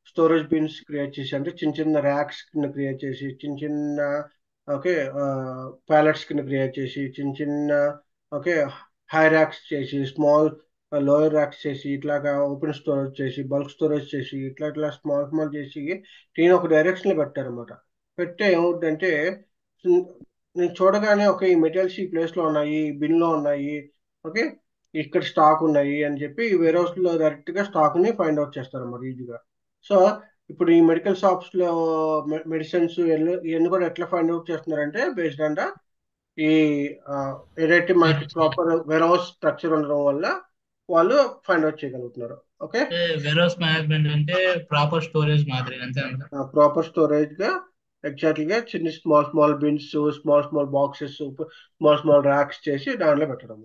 స్టోరేజ్ బిన్స్ క్రియేట్ చేసి, అంటే చిన్న చిన్న ర్యాక్స్ కింద క్రియేట్ చేసి, చిన్న చిన్న ఓకే ప్యాలెట్స్ కింద క్రియేట్ చేసి, చిన్న చిన్న ఓకే హై ర్యాక్స్ చేసి, స్మాల్ లోయర్ ర్యాక్స్ చేసి, ఇట్లాగా ఓపెన్ స్టోరేజ్ చేసి, బల్క్ స్టోరేజ్ చేసి, ఇట్లా ఇట్లా స్మాల్ స్మాల్ చేసి నేను ఒక డైరెక్షన్ లో పెట్టారనమాట. పెడితే ఏమవుతుందంటే నేను చూడగానే ఓకే ఈ మెటీరియల్స్ ఈ ప్లేస్ లో ఉన్నాయి, ఈ బిన్ లో ఉన్నాయి, ఓకే ఇక్కడ స్టాక్ ఉన్నాయి అని చెప్పి వేర్ హౌస్ లో డైరెక్ట్ గా స్టాక్ ని ఫైండ్ అవుట్ చేస్తారు అన్నమాట ఈజీగా. సో ఇప్పుడు ఈ మెడికల్ షాప్స్ లో మెడిసిన్స్ ఇవన్నీ కూడా ఎట్లా ఫైండ్ అవుట్ చేస్తున్నారంటే బేస్డ్ ఆన్ ఈ ఆ, ఏదైతే మనకి ప్రాపర్ వేర్ హౌస్ స్ట్రక్చర్ ఉండడం వల్ల వాళ్ళు ఫైండ్ అవుట్ చేయగలుగుతున్నారు. ఓకే అంటే వేర్ హౌస్ మేనేజ్మెంట్ అంటే ప్రాపర్ స్టోరేజ్ మాదిరి అంతే అంట. ప్రాపర్ స్టోరేజ్ గా ఎగ్జాక్ట్లీగా చిన్న small small bins, small small boxes, small small racks చేసి దాంట్లో పెట్టడం.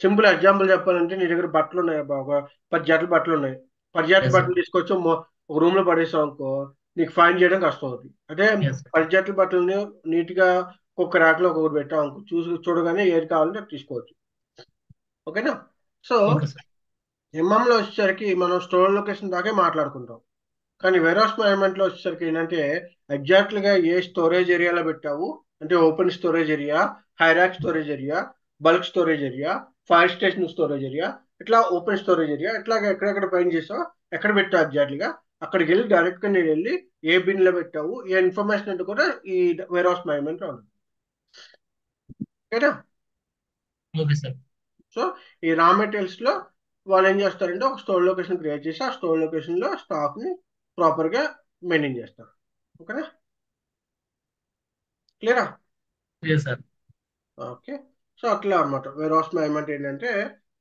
సింపుల్ ఎగ్జాంపుల్ చెప్పాలంటే నీ దగ్గర బట్టలు ఉన్నాయి అబ్బా, ఒక 10 జతల బట్టలు ఉన్నాయి. 10 జతల ఎస్ సార్. బట్టలు తీసుకొచ్చి ఒక రూమ్ లో పడేసాం అనుకో, నీకు ఫైండ్ చేయడం కష్టం అవుతుంది. అదే ఎస్ సార్. 10 జతల బట్టలని నీట్ గా ఒక్కొక్క ర్యాక్ లో ఒక్కొక్కటి పెట్టాం అనుకో, చూడగానే ఏది కావాలంటే అది తీసుకోవచ్చు. ఓకేనా. So okay sir. ఎంఎంలో వచ్చేసరికి మనం స్టోర్ లొకేషన్ దాకే మాట్లాడుకుంటాం. కానీ వేర్హౌస్ మేనేజ్మెంట్ లో వచ్చేసరికి ఏంటంటే ఎగ్జాక్ట్ గా ఏ స్టోరేజ్ ఏరియాలో పెట్టావు, అంటే open storage area, high rack storage area, bulk storage area, fire station storage area, ఇట్లా ఓపెన్ స్టోరేజ్ ఏరియా, ఇట్లాగా ఎక్కడెక్కడ పైన చేసావు, ఎక్కడ పెట్టావు ఎగ్జాక్ట్ గా అక్కడికి వెళ్ళి డైరెక్ట్ గా నేను వెళ్ళి ఏ బిన్ లో పెట్టావు, ఏ ఇన్ఫర్మేషన్ అంటే కూడా ఈ వేర్హౌస్ మేనేజ్మెంట్ లో ఉంటుంది. ఓకేనా. Okay sir. సో ఈ రా మెటీరియల్స్ లో వాళ్ళు ఏం చేస్తారంటే ఒక స్టోర్ లొకేషన్ క్రియేట్ చేసి ఆ స్టోర్ లొకేషన్ లో స్టాక్ ని ప్రాపర్ గా మెయింటైన్ చేస్తారు. ఓకేనా. క్లియరా. Yes sir. ఓకే. సో అట్లా అన్నమాట వేర్ హౌస్ మేనేజ్మెంట్ ఏంటంటే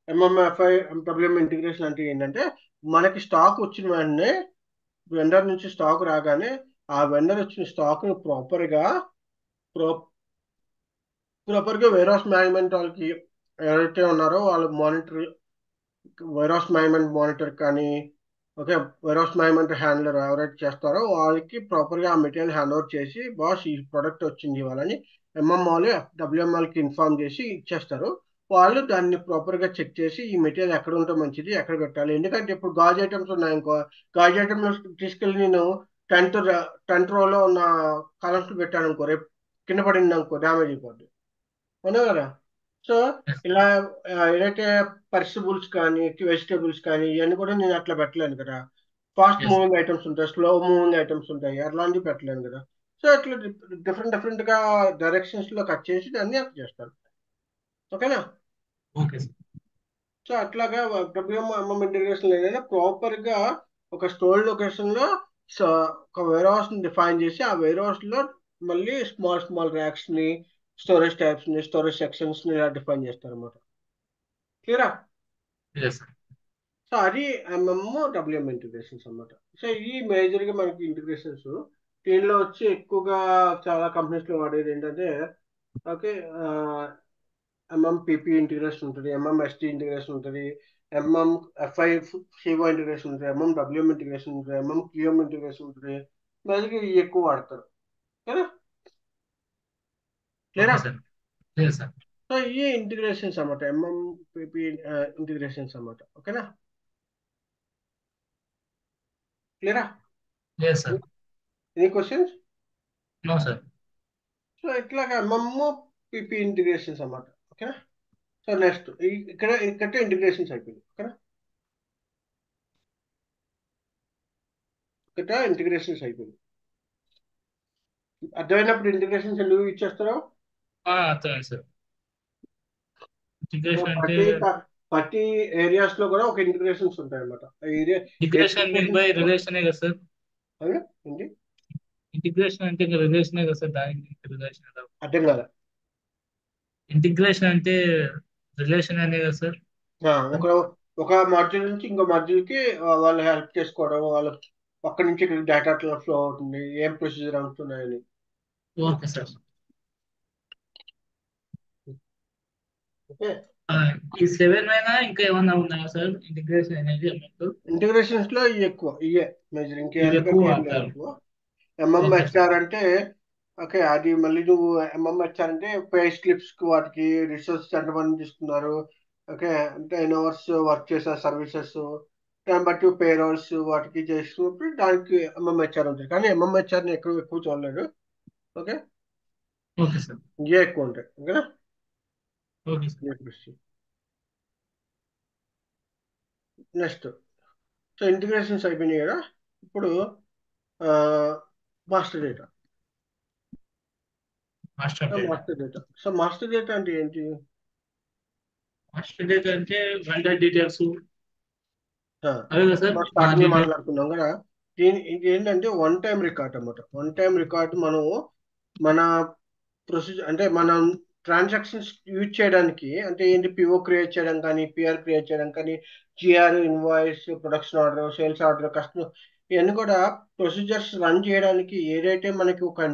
ఎంఎంఎఫ్ఐ ఎండబ్ల్యూఎం ఇంటిగ్రేషన్ అంటే ఏంటంటే మనకి స్టాక్ వచ్చిన వెంటనే వెండర్ నుంచి స్టాక్ రాగానే ఆ వెండర్ వచ్చిన స్టాక్ ని ప్రాపర్ గా వేర్ హౌస్ మేనేజ్మెంట్ వాళ్ళకి ఎవరైతే ఉన్నారో వాళ్ళు మానిటర్, వైరస్ మేనేజ్మెంట్ మానిటర్ కానీ ఓకే వైరస్ మేనేజ్మెంట్ హ్యాండ్లర్ ఎవరైతే చేస్తారో వాళ్ళకి ప్రాపర్గా ఆ మెటీరియల్ హ్యాండ్ ఓవర్ చేసి బాస్ ఈ ప్రోడక్ట్ వచ్చింది వాళ్ళని ఎంఎంఆల్ డబ్ల్యూఎంఆల్కి ఇన్ఫార్మ్ చేసి ఇచ్చేస్తారు. వాళ్ళు దాన్ని ప్రాపర్గా చెక్ చేసి ఈ మెటీరియల్ ఎక్కడ ఉంటే మంచిది, ఎక్కడ పెట్టాలి. ఎందుకంటే ఇప్పుడు గాజు ఐటమ్స్ ఉన్నాయి ఇంకో, గాజు ఐటమ్స్ తీసుకెళ్ళి నేను 10th రోలో ఉన్న కాలమ్స్ పెట్టాను అనుకో, రేపు కింద పడింది అనుకో డ్యామేజ్ అయిపోద్ది. అవునా కదా. So yes. ఇలా ఏదైతే పర్సిబుల్స్ కానీ వెజిటేబుల్స్ కానీ ఇవన్నీ కూడా నేను అట్లా పెట్టలేను కదా. Fast yes. మూవింగ్ ఐటమ్స్ ఉంటాయి, స్లో మూవింగ్ ఐటమ్స్ ఉంటాయి, అట్లాంటివి పెట్టలేను కదా. సో ఇట్లా డిఫరెంట్ డిఫరెంట్ గా డైరెక్షన్స్ లో కట్ చేసి దాన్ని అప్ చేస్తాను. ఓకేనా. Okay sir. సో అట్లాగా డబ్ల్యూఎంఎం ఇంటిగ్రేషన్ ఏదైనా ప్రాపర్ గా ఒక స్టోర్ లొకేషన్ లో సో ఒక వేర్ హౌస్ ని డిఫైన్ చేసి ఆ వేర్ హౌస్ లో మళ్ళీ స్మాల్ స్మాల్ ర్యాక్స్ ని, స్టోరేజ్ టైప్స్ ని, స్టోరేజ్ సెక్షన్స్ ని ఇలా డిఫైన్ చేస్తారు అనమాట. క్లియరా. Yes sir. సో అది ఎంఎం డబ్ల్యూఎం ఇంటిగ్రేషన్స్ అన్నమాట. సో ఈ మేజర్ గా మనకి ఇంటిగ్రేషన్స్ దీనిలో వచ్చి ఎక్కువగా చాలా కంపెనీస్ లో వాడేది ఏంటంటే ఓకే ఎంఎం పిపి ఇంటిగ్రేషన్ ఉంటుంది, ఎంఎం ఎస్టీ ఇంటిగ్రేషన్ ఉంటుంది, ఎంఎం ఎఫ్ఐ సిఓ ఇంటిగ్రేషన్ ఉంటుంది, ఎంఎం డబ్ల్యూఎం ఇంటిగ్రేషన్ ఉంటుంది, ఎంఎం క్యూఎం ఇంటిగ్రేషన్ ఉంటుంది. మేజర్గా ఇవి ఎక్కువ వాడతారు కదా. ఓకే క్లియరా. సార్. Yes sir. సో ఈ ఇంటిగ్రేషన్స్ అన్నమాట ఎంఎం పిపి ఇంటిగ్రేషన్స్ అన్నమాట. ఓకేనా. క్లియరా. Yes sir. Any questions. No sir. So ఇట్లాగా ఎంఎం పిపి ఇంటిగ్రేషన్స్ అన్నమాట. ఓకేనా. సో నెక్స్ట్ ఇక్కడ ఇంటిగ్రేషన్స్ అయిపోయింది. ఓకేనా. ఇక్కడ ఇంటిగ్రేషన్స్ అయిపోయింది. అర్థమైనప్పుడు ఇంటిగ్రేషన్స్ ఎందుకు ఇచ్చేస్తారో. అర్థమైంది సార్. సో ఇంటిగ్రేషన్ అంటే ప్రతి ఏరియాస్ లో కూడా ఒక ఇంటిగ్రేషన్స్ ఉంటాయి అన్నమాట. ఏరియా ఏ ఇంటిగ్రేషన్ మీన్ బై ఇంటిగ్రేషన్స్ రిలేషనే కదా సార్. ఏంటి ఇంటిగ్రేషన్ అంటే ఇంకా రిలేషనే కదా సార్, దానికి రిలేషన్ ఎలా? అర్థం కాదు. ఇంటిగ్రేషన్ అంటే రిలేషన్ అనే కదా సార్. ఒక ఒక మాడ్యూల్ నుంచి ఇంకో మాడ్యూల్ కి వాళ్ళు హెల్ప్ చేసుకోవడం, వాళ్ళ పక్క నుంచి డేటా ఫ్లో అవుతుంది, ఏం ప్రొసీజర్ అవుతున్నాయని. Okay sir. ఓకే. ఆ, ఈ 7 అయినా ఇంకా ఏమన్నా ఉన్నాయా సార్ ఇంటిగ్రేషన్ అనేది మీకు? ఇంటిగ్రేషన్స్ లో ఇవి ఎక్కువ, ఇవే మేజర్, ఇంకా ఇవి ఎక్కువ అంతకంటే ఏం లేవు వాడతారు. ఎక్కువ. Okay sir. ఎంఎంహెచ్ఆర్ అంటే ఓకే, అది మళ్ళీ నువ్వు ఎంఎంహెచ్ఆర్ అంటే పే స్లిప్స్ కి వాటికి రిసోర్స్ ఎంతమంది తీసుకున్నారు, ఓకే, అంటే ఎన్ని అవర్స్ వర్క్ చేసే సర్వీసెస్, దాన్ని బట్టి పే రోల్స్ వాటికి చేసుకున్నప్పుడు దానికి ఎంఎంహెచ్ఆర్ ఉంటుంది. కానీ ఎంఎంహెచ్ఆర్ని ఎక్కువ ఎక్కువ చూడలేదు. Okay, okay sir. ఇవే ఎక్కువ ఉంటాయి. ఓకేనా. Okay sir. Next, so integrations అయిపోయినాయి కదా. ఇప్పుడు master data. Master data. Master data అంటే ఏంటి? మాస్టర్ డేటా అంటే వెండర్ డీటెయిల్స్ ఆ, అవే కదా సార్ మనం మా స్టార్టింగ్ లో డీటెయిల్స్. మాట్లాడుకున్నాం కదా. ఇది ఏంటంటే వన్ టైం రికార్డ్ అన్నమాట. వన్ టైం రికార్డ్ మనం మన ప్రొసీజర్ అంటే మనం ట్రాన్సాక్షన్స్ యూజ్ చేయడానికి, అంటే ఏంటి, పిఓ క్రియేట్ చేయడం కానీ, పిఆర్ క్రియేట్ చేయడం కానీ, GR, invoice, production order, sales order, customer, ఇవన్నీ కూడా ప్రొసీజర్స్ రన్ చేయడానికి ఏదైతే మనకి ఒక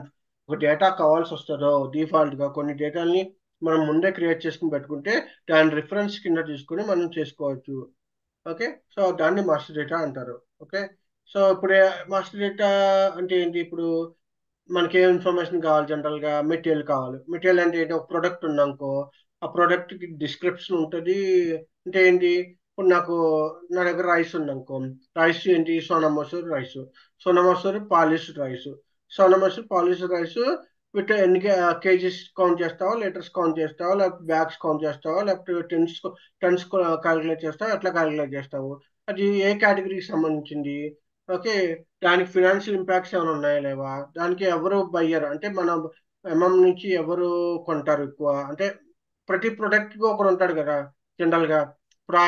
డేటా కావాల్సి వస్తుందో డిఫాల్ట్ గా కొన్ని డేటాని మనం ముందే క్రియేట్ చేసుకుని పెట్టుకుంటే దాని రిఫరెన్స్ కింద తీసుకుని మనం చేసుకోవచ్చు. ఓకే, సో దాన్ని మాస్టర్ డేటా అంటారు. ఓకే, సో ఇప్పుడు మాస్టర్ డేటా అంటే ఏంటి? ఇప్పుడు మనకి ఏం ఇన్ఫర్మేషన్ కావాలి? జనరల్ గా మెటీరియల్ కావాలి. మెటీరియల్ అంటే ఏంటి? ఒక ప్రోడక్ట్ ఉందనుకో, ఆ ప్రోడక్ట్ కి డిస్క్రిప్షన్ ఉంటుంది. అంటే ఏంటి, ఇప్పుడు నా దగ్గర రైస్ ఉందనుకో, రైస్ ఏంటి? Sona Masuri rice, Sona Masuri polished rice, Sona Masuri polished rice with ఎన్ని కేజీస్ కౌంట్ చేస్తావా, లీటర్స్ కౌంట్ చేస్తావా, లేకపోతే బ్యాగ్స్ కౌంట్ చేస్తావా, లేకపోతే టన్స్ క్యాలిక్యులేట్ చేస్తావా, ఎట్లా క్యాలిక్యులేట్ చేస్తావు? అది ఏ కేటగిరీకి సంబంధించింది? ఓకే, దానికి ఫినాన్షియల్ ఇంపాక్ట్స్ ఏమైనా ఉన్నాయా లేవా? దానికి ఎవరు బయ్యర్ అంటే మన ఎంఎం నుంచి ఎవరు కొంటారు ఎక్కువ? అంటే ప్రతి ప్రొడక్ట్ కి ఒకడు ఉంటాడు కదా జనరల్ గా. ఇప్పుడు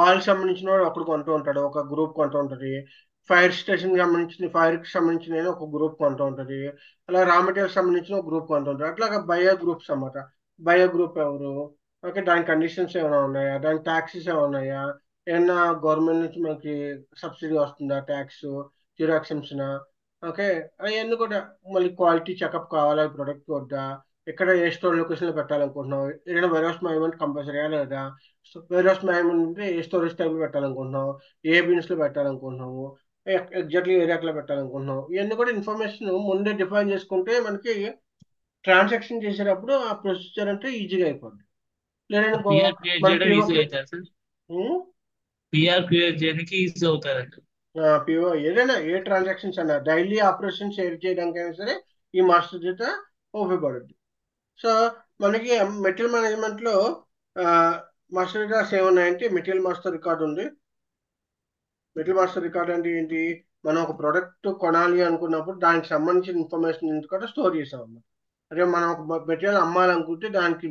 ఆయిల్ సంబంధించిన వాడు ఒకడు కొంటూ ఉంటాడు, ఒక గ్రూప్ కొంటూ ఉంటది. ఫైర్ కి సంబంధించిన ఒక గ్రూప్ కొంటూ ఉంటది. అలా రా మెటీరియల్ సంబంధించిన ఒక గ్రూప్ కొంటూ ఉంటారు. అట్లాగా బయర్ గ్రూప్స్ అన్నమాట. బయర్ గ్రూప్ ఎవరు? ఓకే, దాని కండిషన్స్ ఏమైనా ఉన్నాయా, దాని ట్యాక్సెస్ ఏమైనా ఉన్నాయా, ఏమన్నా గవర్నమెంట్ నుంచి మనకి సబ్సిడీ వస్తుందా, ట్యాక్స్, జీరో ఎక్సెంప్షన్, ఓకే, అవన్నీ కూడా. మళ్ళీ క్వాలిటీ చెకప్ కావాలా ఈ ప్రొడక్ట్ వద్దా, ఎక్కడ ఏ స్టోర్ లొకేషన్ లో పెట్టాలనుకుంటున్నావు, ఏదైనా వేర్ హౌస్ మేనేజ్మెంట్ కంపల్సరీగా లేదా, వేర్ హౌస్ మేనేజ్మెంట్ అంటే ఏ స్టోరేజ్ టైప్ లో పెట్టాలనుకుంటున్నావు, ఏ బిన్స్ లో పెట్టాలనుకుంటున్నావు, ఎగ్జాక్ట్లీ ఏరియాలో పెట్టాలనుకుంటున్నావు, ఇవన్నీ కూడా ఇన్ఫర్మేషన్ ముందే డిఫైన్ చేసుకుంటే మనకి ట్రాన్సాక్షన్ చేసేటప్పుడు ఆ ప్రొసీజర్ అంటే ఈజీగా అయిపోద్ది. లేదనుకో పిఆర్ క్రియేట్ మన చేయడం ఈజీ అవుతుంది సార్. పిఆర్ క్రియేట్ చేయడానికి ఈజీ అవుతారండి. పిఓ ఏదైనా ఏ ట్రాన్సాక్షన్స్ అన్నా డైలీ ఆపరేషన్ షేర్ చేయడానికైనా సరే ఈ మాస్టర్ డేటా ఉపయోగపడుద్ది. సో మనకి మెటీరియల్ మేనేజ్మెంట్ లో మాస్టర్ డేటాస్ ఏమున్నాయంటే మెటీరియల్ మాస్టర్ రికార్డ్ ఉంది. మెటీరియల్ మాస్టర్ రికార్డ్ అంటే ఏంటి? మనం ఒక ప్రోడక్ట్ కొనాలి అనుకున్నప్పుడు దానికి సంబంధించిన ఇన్ఫర్మేషన్ ఎందుకంటే స్టోర్ చేసాం అన్నమాట. అదే మనం ఒక మెటీరియల్ అమ్మాలనుకుంటే దానికి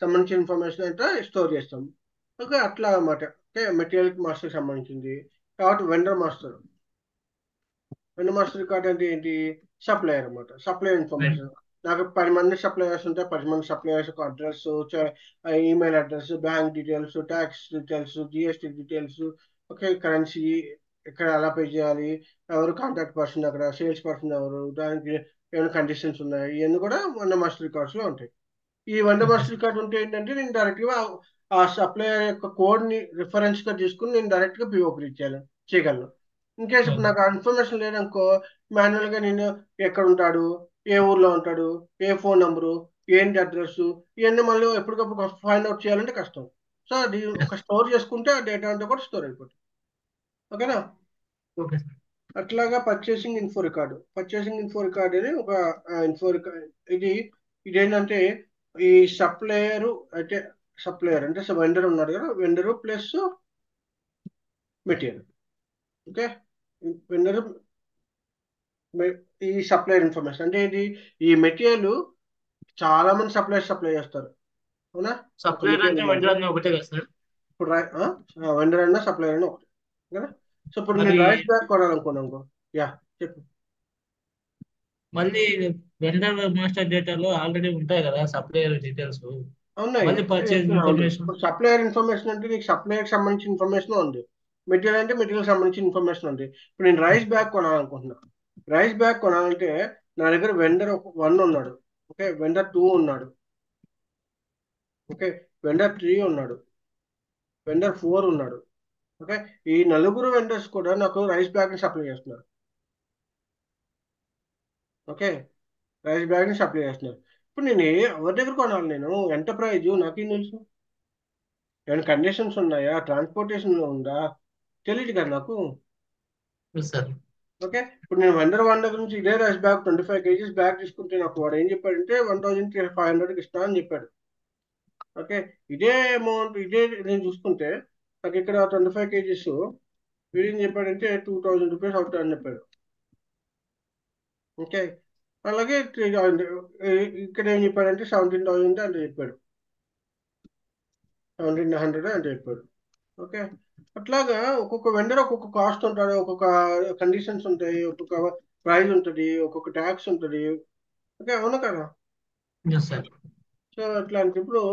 సంబంధించిన ఇన్ఫర్మేషన్ అయితే స్టోర్ చేస్తాం. ఓకే, అట్లా అన్నమాట. ఓకే, మెటీరియల్ మాస్టర్ సంబంధించింది. కాబట్టి vendor master. Vendor master record అంటే ఏంటి? సప్లయర్ అన్నమాట. Supplier when- information. నాకు 10 మంది సప్లయర్స్ ఉంటే 10 మంది suppliers address, email address, bank details, tax details, GST details, okay, currency ఎక్కడ ఎలా పే చేయాలి, ఎవరు కాంటాక్ట్ పర్సన్, అక్కడ సేల్స్ పర్సన్ ఎవరు, దానికి ఏమైనా కండిషన్స్ ఉన్నాయి, ఇవన్నీ కూడా వన్ మాస్టర్ రికార్డ్స్ లో ఉంటాయి. ఈ one okay master sir. Record ఉంటే ఏంటంటే నేను డైరెక్ట్ గా ఆ సప్లయర్ యొక్క కోడ్ ని రిఫరెన్స్ గా తీసుకుని నేను డైరెక్ట్ గా పిఓ చేయగలను. ఇన్ కేసు ఇప్పుడు ఓకే. నాకు ఆ ఇన్ఫర్మేషన్ లేదనుకో, మాన్యువల్ గా నేను ఎక్కడ ఉంటాడు, ఏ ఊర్లో ఉంటాడు, ఏ ఫోన్ నంబరు, ఏంటి అడ్రస్, ఇవన్నీ మళ్ళీ ఎప్పటికప్పుడు ఫైండ్ అవుట్ చేయాలంటే కష్టం. సో అది ఒక స్టోర్ చేసుకుంటే ఆ డేటా అంతా కూడా స్టోర్ అయిపోతుంది. ఓకేనా. Okay sir. అట్లాగా పర్చేసింగ్ ఇన్ఫో రికార్డ్ అని ఒక ఇన్ఫో రికార్డ్. ఇది ఇదేంటంటే ఈ సప్లయర్ అంటే సప్లయర్ అంటే వెండర్ ఉన్నాడు కదా, vendor plus material. Okay, vendor, ఈ సప్లయర్ ఇన్ఫర్మేషన్ అంటే ఏంటి? ఈ మెటీరియల్ చాలా మంది సప్లయర్స్ సప్లై చేస్తారు. అవునా. ఒక సప్లైర్ మెటీరియల్ అంటే ఉందనుకో, వెండర్ అన్ని ఒకటే కదా సార్? ఇప్పుడు వెండర్ అయినా సప్లయర్ అయినా ఒకటి కదా. సో ఇప్పుడు నేను మరి రైస్ బ్యాగ్ కొనాలనుకున్నాను. యా, చెప్పు. మళ్ళీ వెండర్ మాస్టర్ డేటాలో ఆల్రెడీ ఉంటాయి కదా సప్లైర్ డీటెయిల్స్. ఉన్నాయి, మళ్ళీ అదే పర్చేజ్ చెప్తున్నా ఉండు. ఇన్ఫర్మేషన్. ఇప్పుడు సప్లయర్ ఇన్ఫర్మేషన్ అంటే నీకు సప్లయర్ సంబంధించిన ఇన్ఫర్మేషన్ ఉంది, మెటీరియల్ అంటే మెటీరియల్ సంబంధించిన ఇన్ఫర్మేషన్ ఉంది. ఇప్పుడు నేను రైస్ బ్యాగ్ కొనాలనుకుంటున్నా. రైస్ బ్యాగ్ కొనాలంటే నా దగ్గర వెండర్ 1 ఉన్నాడు, ఓకే, వెండర్ 2 ఉన్నాడు. ఓకే, వెండర్ 3 ఉన్నాడు, వెండర్ 4 ఉన్నాడు. ఓకే, ఈ నలుగురు వెండర్స్ కూడా నాకు రైస్ బ్యాగ్ ని సప్లై చేస్తున్నారు. ఓకే, రైస్ బ్యాగ్ ని సప్లై చేస్తున్నారు. ఇప్పుడు నేను ఎవరి దగ్గర కొనాలి? నేను ఎంటర్ప్రైజ్ నాకేం తెలుసు? ఏమైనా కండిషన్స్ ఉన్నాయా? ట్రాన్స్పోర్టేషన్ ఉందా? తెలియదు కదా నాకు. సార్. ఓకే, ఇప్పుడు నేను వెండర్ వన్ దగ్గర నుంచి ఇదే రైస్ బ్యాగ్ 25 kgs బ్యాగ్ తీసుకుంటే నాకు వాడు ఏం చెప్పాడంటే 1500 ఇస్తా అని చెప్పాడు. ఓకే, ఇదే అమౌంట్ ఇదే నేను చూసుకుంటే నాకు ఇక్కడ 25 kgs వీడేం చెప్పాడంటే 2000 రూపీస్ అవుతుంది అని చెప్పాడు. ఓకే, అలాగే ఇక్కడ ఏం చెప్పాడంటే 17,000 అని చెప్పాడు, 1700 అని చెప్పాడు. ఓకే, అట్లాగా ఒక్కొక్క వెండర్ ఒక్కొక్క కాస్ట్ ఉంటాడు, ఒక్కొక్క కండిషన్స్ ఉంటాయి, ఒక్కొక్క ప్రైస్ ఉంటుంది, ఒక్కొక్క ట్యాక్స్ ఉంటుంది. ఓకే, అవును కదా? Yes sir. సో అట్లాంటప్పుడు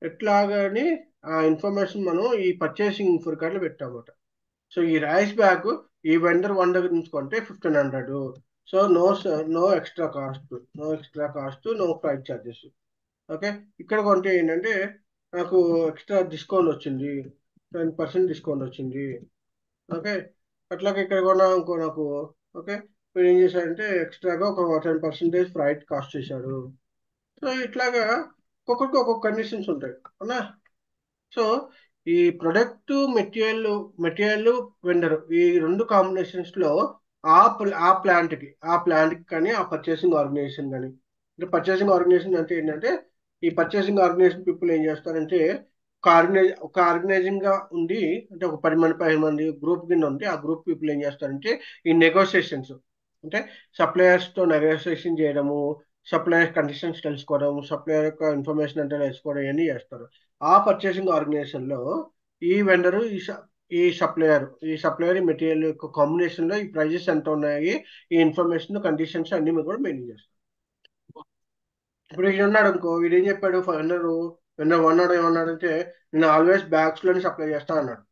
ఎట్లాగని ఆ ఇన్ఫర్మేషన్ మనం ఈ పర్చేసింగ్ ఇన్ఫర్ కార్డులో పెట్టామన్నమాట. సో ఈ రైస్ బ్యాగ్ ఈ వెండర్ వన్ దగ్గర నుంచుకుంటే 1500. సో no extra cost, no freight charges. Okay, ఇక్కడ కొంటే ఏంటంటే నాకు ఎక్స్ట్రా డిస్కౌంట్ వచ్చింది, 10% డిస్కౌంట్ వచ్చింది. ఓకే, అట్లాగే ఇక్కడ కొన్నా ఇంకో నాకు. ఓకే, మీరు ఏం చేశారంటే ఎక్స్ట్రాగా ఒక 10% ఫ్రైట్ కాస్ట్ చేశాడు. సో ఇట్లాగా ఒక్కొక్కరికి ఒక్కొక్క కండిషన్స్ ఉంటాయి అవునా? సో ఈ ప్రొడక్ట్ మెటీరియల్ వెండర్ ఈ రెండు కాంబినేషన్స్ లో ఆ ప్లాంట్ కి కానీ ఆ పర్చేసింగ్ ఆర్గనైజేషన్ కానీ, అంటే పర్చేసింగ్ ఆర్గనైజేషన్ అంటే ఏంటంటే ఈ పర్చేసింగ్ ఆర్గనైజేషన్ పీపుల్ ఏం చేస్తారంటే ఒక ఆర్గనైజింగ్ గా ఉండి, అంటే ఒక 10 మంది 15 మంది గ్రూప్ కింద ఉంటే ఆ గ్రూప్ పీపుల్ ఏం చేస్తారంటే ఈ నెగోసియేషన్స్, అంటే సప్లయర్స్ తో నెగోసియేషన్ చేయడము, సప్లయర్ కండిషన్స్ తెలుసుకోవడం, సప్లయర్ యొక్క ఇన్ఫర్మేషన్ అంటే తెలుసుకోవడం ఇవన్నీ చేస్తారు. ఆ పర్చేసింగ్ ఆర్గనైజేషన్ లో ఈ వెండరు ఈ సప్లయర్ మెటీరియల్ యొక్క కాంబినేషన్ లో ఈ ప్రైజెస్ ఎంత ఉన్నాయి, ఈ ఇన్ఫర్మేషన్ కండిషన్స్ అన్ని మీరు కూడా మెయింటైన్ చేస్తారు. ఇప్పుడు వీడు ఉన్నాడు అనుకో, వీడు ఏం చెప్పాడు? వెండర్ వన్ నాడు ఏమన్నాడంటే నేను ఆల్వేస్ బ్యాగ్స్ లోనే సప్లై చేస్తా అన్నాడు.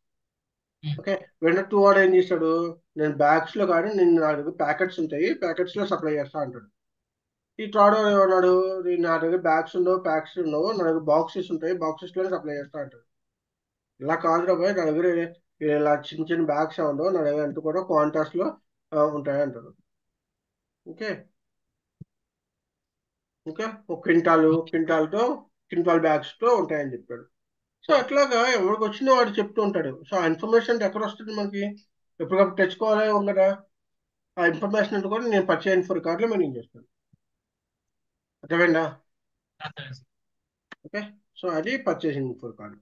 ఓకే, వెండర్ టూ వాడు ఏం చేశాడు? నేను బ్యాగ్స్ లో కానీ నేను నా దగ్గర ప్యాకెట్స్ ఉంటాయి, ప్యాకెట్స్ లో సప్లై చేస్తా అంటాడు. ఈ థర్డ్ వాడు ఏమన్నాడు? నా దగ్గర బ్యాగ్స్ ఉండవు, ప్యాక్స్ ఉండవు, నా దగ్గర బాక్సెస్ ఉంటాయి, బాక్సెస్ లోనే సప్లై చేస్తా అంటాడు. ఇలా కాదు రాబోయే, నా దగ్గర ఇలా చిన్న చిన్న బ్యాగ్స్ ఉండవు, నా దగ్గర అంతా కూడా క్వాంటాస్ లో ఉంటాయి అంటారు. ఓకే, ఓకే, ఒక క్వింటాల్ బ్యాగ్స్ తో ఉంటాయని చెప్పాడు. సో అట్లాగా ఎవరికి వచ్చిన వాడు చెప్తూ ఉంటాడు. సో ఆ ఇన్ఫర్మేషన్ ఎక్కడ వస్తుంది మనకి? ఎప్పటికప్పుడు తెచ్చుకోవాలి కదా. ఆ ఇన్ఫర్మేషన్ అంతా కూడా నేను పర్చేజ్ ఇన్ఫర్ కార్డులో మెయింటైన్ చేస్తాను. అర్థమైందా? ఓకే, సో అది purchasing info record.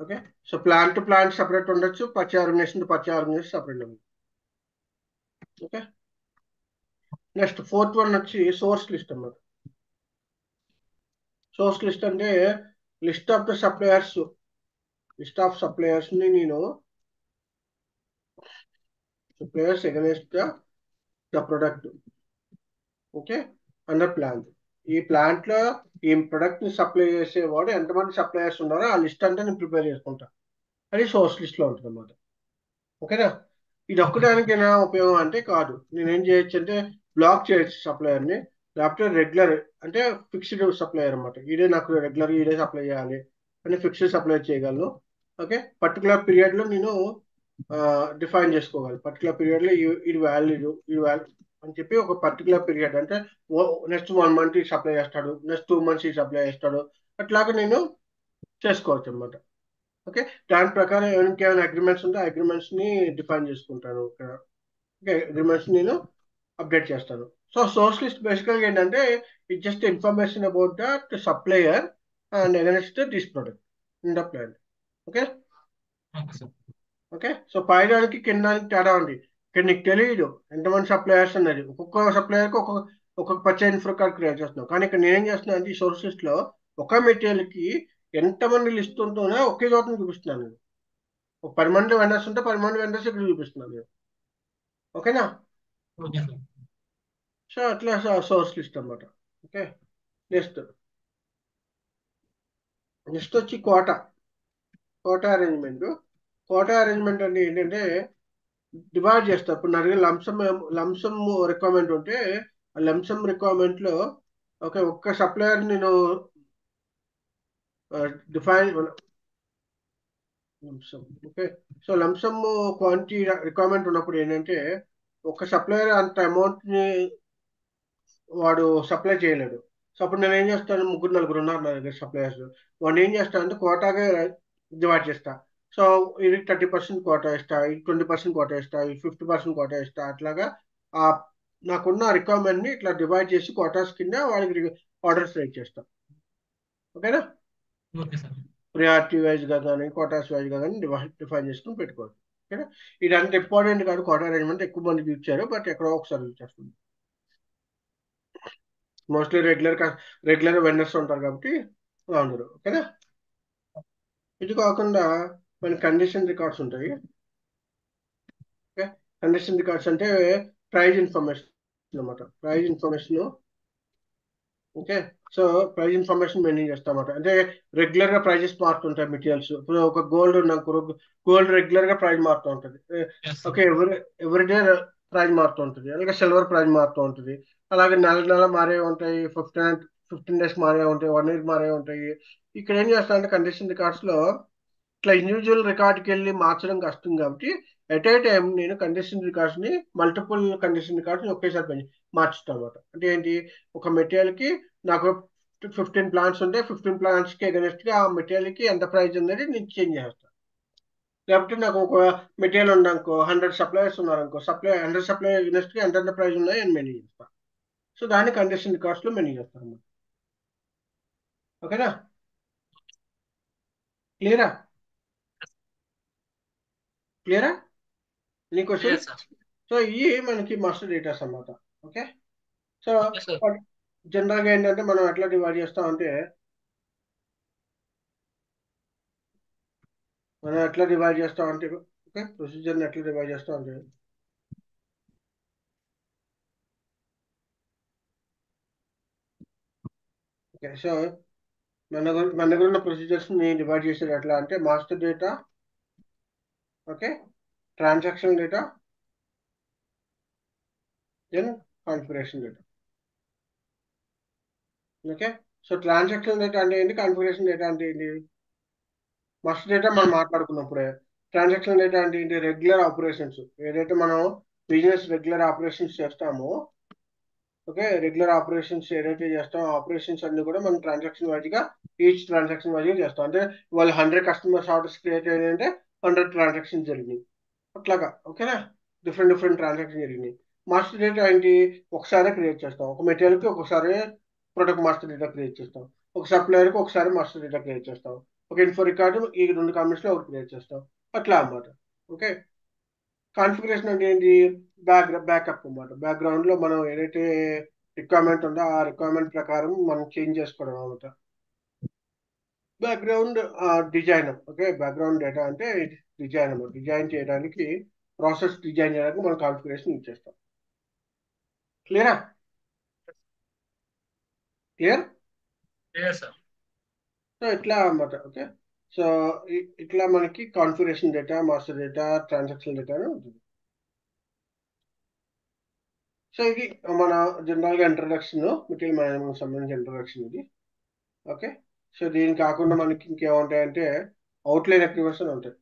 Okay, so plant to plant separate ఉండొచ్చు, purchase organization to purchase organization separate ఉండదు. ఓకే, నెక్స్ట్ ఫోర్త్ వన్ వచ్చి సోర్స్ లిస్ట్ అన్నమాట. సోర్స్ లిస్ట్ అంటే list of the suppliers, list of suppliers ని నేను suppliers against the product. Okay, under plant. ఈ plant లో ఈ ప్రొడక్ట్ ని సప్లై చేసేవాడు ఎంతమంది సప్లయర్స్ ఉన్నారో ఆ లిస్ట్ అంతా నేను ప్రిపేర్ చేసుకుంటా. అది సోర్స్ లిస్ట్ లో ఉంటుంది అన్నమాట. ఓకేనా? ఇది ఓకే సార్. ఒక్కదానికైనా ఉపయోగం అంటే కాదు. నేనేం చేయొచ్చు అంటే బ్లాక్ చేయొచ్చు సప్లయర్ ని, లేకపోతే రెగ్యులర్ అంటే ఫిక్స్డ్ సప్లయర్ అన్నమాట. ఇదే నాకు రెగ్యులర్ ఇదే సప్లై చేయాలి అని ఫిక్స్డ్ సప్లై చేయగలను. ఓకే, పర్టికులర్ పీరియడ్ లో నేను డిఫైన్ చేసుకోవాలి. పర్టికులర్ పీరియడ్ లో ఇది వ్యాలిడ్, ఇది వ్యాలిడ్ అని చెప్పి ఒక పర్టికులర్ పీరియడ్ అంటే నెక్స్ట్ 1 మంత్ ఈ సప్లై చేస్తాడు, నెక్స్ట్ 2 మంత్స్ ఈ సప్లై చేస్తాడు, అట్లాగా నేను చేసుకోవచ్చు అనమాట. ఓకే, దాని ప్రకారం ఇంకేమైనా అగ్రిమెంట్స్ ఉంటే అగ్రిమెంట్స్ ని డిఫైన్ చేసుకుంటాను ఇక్కడ. ఓకే, అగ్రిమెంట్స్ నేను అప్డేట్ చేస్తాను. సో సోర్స్ లిస్ట్ బేసికల్గా ఏంటంటే it just information about the supplier and against this product in the plant. Okay, okay sir. Okay, so పైదానికి కిందానికి తేడా ఉంది. ఇక్కడ నీకు తెలియదు ఎంతమంది సప్లయర్స్ ఉన్నది, ఒక్కొక్క సప్లయర్కి ఒక్కొక్క పర్చేజ్ ఇన్ఫర్ కార్డ్ క్రియేట్ చేస్తున్నాం. కానీ ఇక్కడ నేనేం చేస్తున్నాను అంటే ఈ సోర్స్ లిస్ట్ లో ఒక మెటీరియల్ కి ఎంతమంది లిస్ట్ ఉంటుందో ఒకే చోట చూపిస్తున్నాను నేను. ఒక 10 మంది వెండర్స్ ఉంటే 10 మంది వెండర్స్ ఇక్కడ చూపిస్తున్నాను నేను. ఓకేనా? Okay sir. సో అట్లా సోర్స్ లిస్ట్ అన్నమాట. ఓకే, నెక్స్ట్ నెక్స్ట్ వచ్చి కోటా అరేంజ్మెంట్. కోటా అరేంజ్మెంట్ అంటే ఏంటంటే డివైడ్ చేస్తారు. ఇప్పుడు నా దగ్గర లంసమ్ రిక్వైర్మెంట్ ఉంటే ఆ లంసమ్ రిక్వైర్మెంట్ లో ఓకే ఒక్క సప్లయర్ నేను define lump sum. Okay. So lump sum quantity requirement ఉన్నప్పుడు ఏంటంటే ఒక సప్లయర్ అంత అమౌంట్ ని వాడు సప్లై చేయలేడు. సో అప్పుడు నేను ఏం చేస్తాను, ముగ్గురు నలుగురు ఉన్నారు నా దగ్గర సప్లయర్స్. వాడిని ఏం చేస్తానంటే కోటాగా డివైడ్ చేస్తా. సో ఇది 30% కోటా ఇస్తా, ఇది 20% కోటా ఇస్తా, ఇది 50% కోటా ఇస్తా. అట్లాగా ఆ నాకున్న రిక్వైర్మెంట్ ని ఇట్లా డివైడ్ చేసి కోటాస్ కింద వాళ్ళకి ఆర్డర్స్ రైట్ చేస్తా. ఓకేనా? Okay sir. ప్రియారిటీ వైజ్ గా కానీ కోటాస్ వైజ్ గా కానీ డిఫైన్ చేసుకుని పెట్టుకోవచ్చు. ఓకేనా? ఇది అంత ఇంపార్టెంట్ కాదు, కోటా అరేంజ్మెంట్ ఎక్కువ మందికి ఇచ్చారు, బట్ ఎక్కడో ఒకసారి యూజ్ చేస్తుంది. మోస్ట్లీ రెగ్యులర్ వెండర్స్ ఉంటారు కాబట్టి అలా ఉండరు. ఓకేనా? ఇది కాకుండా మన కండిషన్ రికార్డ్స్ ఉంటాయి. ఓకే. కండిషన్ రికార్డ్స్ అంటే ప్రైజ్ ఇన్ఫర్మేషన్ అనమాట. Price information. Okay. So price information maintain చేస్తామన్నమాట. అంటే రెగ్యులర్ గా ప్రైజెస్ మారుతుంటాయి మెటీరియల్స్. ఇప్పుడు ఒక గోల్డ్ నాకు గోల్డ్ రెగ్యులర్ గా ప్రైజ్ మారుతూ ఉంటుంది. Yes sir. Okay. Everyday price మారుతూ ఉంటుంది. అలాగే సిల్వర్ ప్రైజ్ మారుతూ ఉంటుంది. అలాగే నెల నెల మారే ఉంటాయి, 15 డేస్ మారే ఉంటాయి, 1 ఇయర్ మారే ఉంటాయి. ఇక్కడ ఏం చేస్తానంటే కండిషన్ రికార్డ్స్ లో ఇట్లా ఇండివిజువల్ రికార్డ్కి వెళ్ళి మార్చడం కష్టం కాబట్టి ఎట్ ఏ టైం నేను కండిషన్ రికార్డ్స్ ని మల్టిపుల్ కండిషన్ రికార్డ్స్ ని ఒకేసారి మార్చుతాను అనమాట. అంటే ఏంటి, ఒక మెటీరియల్ కి నాకు 15 ప్లాన్స్ ఉంటే 15 ప్లాన్స్ కి అగెన్స్ట్ గా ఆ మెటీరియల్ కి ఎంత ప్రైస్ అనేది నేను చేంజ్ చేస్తాను. లేకపోతే నాకు ఒక మెటీరియల్ ఉందనుకో, 100 సప్లయర్స్ ఉన్నారనుకో, 100 సప్లయర్ అగెన్స్ట్ గా ఎంత ప్రైస్ ఉన్నాయో నేను మెన్యూ చేస్తాను. సో దాన్ని కండిషన్ రికార్డ్స్ లో మెన్యూ చేస్తాను. ఓకేనా? క్లియరా? క్లియరా నీ క్వశ్చన్? Clear sir. సో ఇవి మనకి మాస్టర్ డేటాస్ అన్నమాట. ఓకే. So okay sir. జనరల్గా ఏంటంటే మనం ఎట్లా డివైడ్ చేస్తాం అంటే ఓకే, ప్రొసీజర్ని ఎట్లా డివైడ్ చేస్తాం అంటే ఓకే. సో మన దగ్గర ఉన్న ప్రొసీజర్స్ ని డివైడ్ చేసేది ఎట్లా అంటే master data, okay, transaction data, then configuration data. Okay. So transaction data అంటే ఏంటి, కాన్ఫిగరేషన్ డేటా అంటే ఏంటి? మాస్టర్ డేటా మనం మాట్లాడుకున్నప్పుడే. ట్రాన్సాక్షన్ డేటా అంటే ఏంటి, రెగ్యులర్ ఆపరేషన్స్. ఏదైతే మనం బిజినెస్ రెగ్యులర్ ఆపరేషన్స్ చేస్తామో, ఓకే, రెగ్యులర్ ఆపరేషన్స్ ఏదైతే చేస్తామో ఆపరేషన్స్ అన్ని కూడా మనం ట్రాన్సాక్షన్ వైజ్ గా ఈచ్ ట్రాన్సాక్షన్ వైజ్ గా చేస్తాం. అంటే వాళ్ళు 100 కస్టమర్స్ ఆర్డర్స్ క్రియేట్ అయ్యాయంటే 100 ట్రాన్సాక్షన్ జరిగినాయి. అట్లాగా. ఓకేనా? డిఫరెంట్ డిఫరెంట్ ట్రాన్సాక్షన్ జరిగినాయి. మాస్టర్ డేటా ఏంటి, ఒకసారి క్రియేట్ చేస్తాం. ఒక మెటీరియల్ కి ఒకసారి ప్రొడక్ట్ మాస్టర్ డేటా క్రియేట్ చేస్తాం. ఒక సప్లయర్ కి ఒకసారి మాస్టర్ డేటా క్రియేట్ చేస్తాం. ఒక ఇన్ఫో రికార్డు ఈ రెండు కాంబినేషన్ లో ఒకటి క్రియేట్ చేస్తాం. అట్లా అన్నమాట. ఓకే. కాన్ఫిగరేషన్ అంటే ఏంటి, బ్యాకప్ అన్నమాట. బ్యాక్గ్రౌండ్ లో మనం ఏదైతే రిక్వైర్మెంట్ ఉందో ఆ రిక్వైర్మెంట్ ప్రకారం మనం చేంజ్ చేసుకోవడం అనమాట. Background design. Okay. Background data అంటే డిజైన్ అన్నమాట. డిజైన్ చేయడానికి, ప్రాసెస్ డిజైన్ చేయడానికి మనం కాన్ఫిగరేషన్ యూజ్ చేస్తాం. క్లియరా? క్లియర్? Clear sir. సో ఇట్లా అన్నమాట. ఓకే. సో ఇట్లా మనకి configuration data, master data, transaction data అని ఉంటుంది. సో ఇది మన జనరల్ గా ఇంట్రొడక్షన్, మెటీరియల్ మేనేజ్మెంట్ సంబంధించిన ఇంట్రొడక్షన్ ఇది. ఓకే. సో దీని కాకుండా మనకి ఇంకేముంటాయంటే అవుట్లైన్ అగ్రిమెంట్స్ అని ఉంటాయి.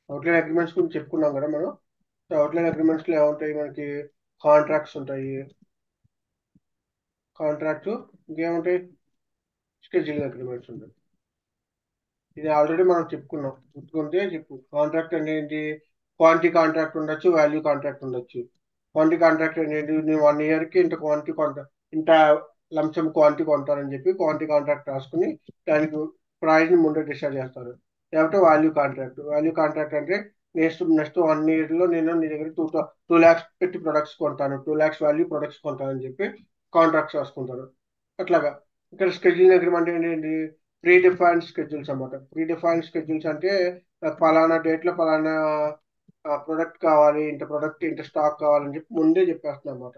అవుట్లైన్ అగ్రిమెంట్స్ గురించి చెప్పుకున్నాం కదా మనం. సో అవుట్లైన్ అగ్రిమెంట్స్ లో ఏముంటాయి మనకి, కాంట్రాక్ట్స్ ఉంటాయి. కాంట్రాక్ట్ ఇంకేముంటాయి, స్కెడ్యూలింగ్ అగ్రిమెంట్స్ ఉంటాయి. ఇది ఆల్రెడీ మనం చెప్పుకున్నాం, గుర్తుకుంటే చెప్పు. కాంట్రాక్ట్ అంటే ఏంటి, క్వాంటిటీ కాంట్రాక్ట్ ఉండొచ్చు, వాల్యూ కాంట్రాక్ట్ ఉండొచ్చు. క్వాంటిటీ కాంట్రాక్ట్ అంటే ఏంటి, నేను 1 ఇయర్ కి ఇంత క్వాంటిటీ ఇంత లంచం క్వాంటిటీ కొంటానని చెప్పి క్వాంటిటీ కాంట్రాక్ట్ రాసుకుని దానికి ప్రైస్ ని ముందే డిసైడ్ చేస్తారు. లేకపోతే వాల్యూ కాంట్రాక్ట్ అంటే నెక్స్ట్ 1 ఇయర్ లో నేను నీ దగ్గర 2 lakhs పెట్టి ప్రొడక్ట్స్ కొంటాను, 2 lakhs వాల్యూ ప్రొడక్ట్స్ కొంటానని చెప్పి కాంట్రాక్ట్స్ రాసుకుంటారు. అట్లాగా. ఇక్కడ స్కెడ్యూలింగ్ అగ్రిమెంట్ ఏంటి, ప్రీ డిఫైన్డ్ స్కెడ్యూల్స్ అన్నమాట. ప్రీ డిఫైన్డ్ స్కెడ్యూల్స్ అంటే నాకు పలానా డేట్ లో పలానా ప్రొడక్ట్ కావాలి, ఇంత ప్రొడక్ట్ ఇంత స్టాక్ కావాలని చెప్పి ముందే చెప్పేస్తున్నాం అన్నమాట.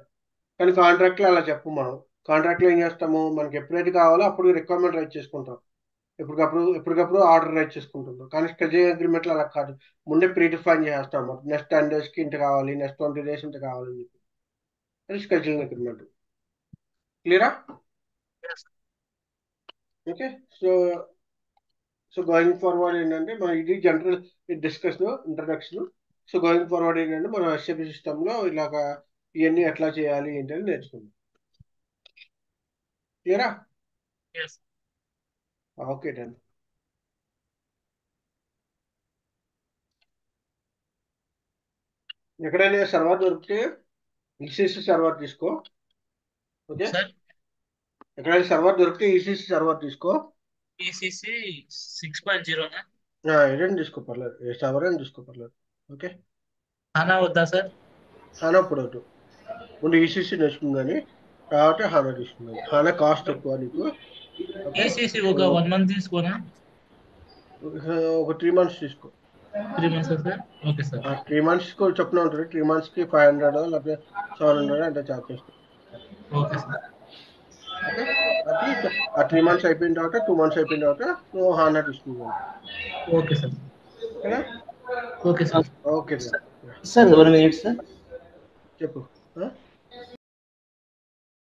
కానీ కాంట్రాక్ట్ లో అలా చెప్పు మనం. కాంట్రాక్ట్ లో ఏం చేస్తాము, మనకి ఎప్పుడైతే కావాలో అప్పుడు రిక్వైర్మెంట్ రైట్ చేసుకుంటాం. ఎప్పటికప్పుడు ఆర్డర్ రైట్ చేసుకుంటుంటాం. కానీ స్కెడ్యూలింగ్ అగ్రిమెంట్ లో అలా కాదు, ముందే ప్రీ డిఫైన్ చేస్తాం అన్నమాట. నెక్స్ట్ 10 days కి ఇంత కావాలి, నెక్స్ట్ 20 days ఇంత కావాలని చెప్పి. అది స్కెడ్యూలింగ్ అగ్రిమెంట్. క్లియరా? Clear sir. Okay. So so going forward ఏంటంటే మన ఇది general discussion introduction. So going forward ఏంటంటే మన ఎస్ఏపి సిస్టంలో ఇలాగా ఇవన్నీ ఎట్లా చేయాలి ఏంటని నేర్చుకుందాం. క్లియరా? Yes. Okay done. ఎక్కడైనా సర్వర్ దొరికితే ఈసీసీ సర్వర్ తీసుకో. ఓకే. సార్ ఎక్కడైనా సర్వర్ దొరికితే ఈసీసీ సర్వర్ తీసుకో. ఈసీసీ 6.0 ఏదైనా తీసుకో పర్లేదు, ఏ సర్వర్ అయినా తీసుకో పర్లేదు. ఓకే. హానా వద్దా సార్? హానా ఇప్పుడు ముందు ఈసీసీ నేర్చుకుందని తర్వాత హానా తీసుకుందాం. హానా కాస్ట్ ఎక్కువ నీకు. ఓకే. ఈసీసీ ఒక 1 month తీసుకోనా? ఒక 3 months తీసుకో. 3 months sir? Okay sir. 3 months చొప్పున ఉంటుంది. 3 months కి 500 లేకపోతే 700 అంటే చార్జ్ చేస్తాం. Okay sir. ఓకే. అది ఆ 3 months అయిపోయిన తర్వాత 2 months అయిపోయిన తర్వాత నువ్వు హానా తీసుకుందాం. Okay sir. ఓకేనా? Okay sir. Okay sir 1 minute sir. చెప్పు.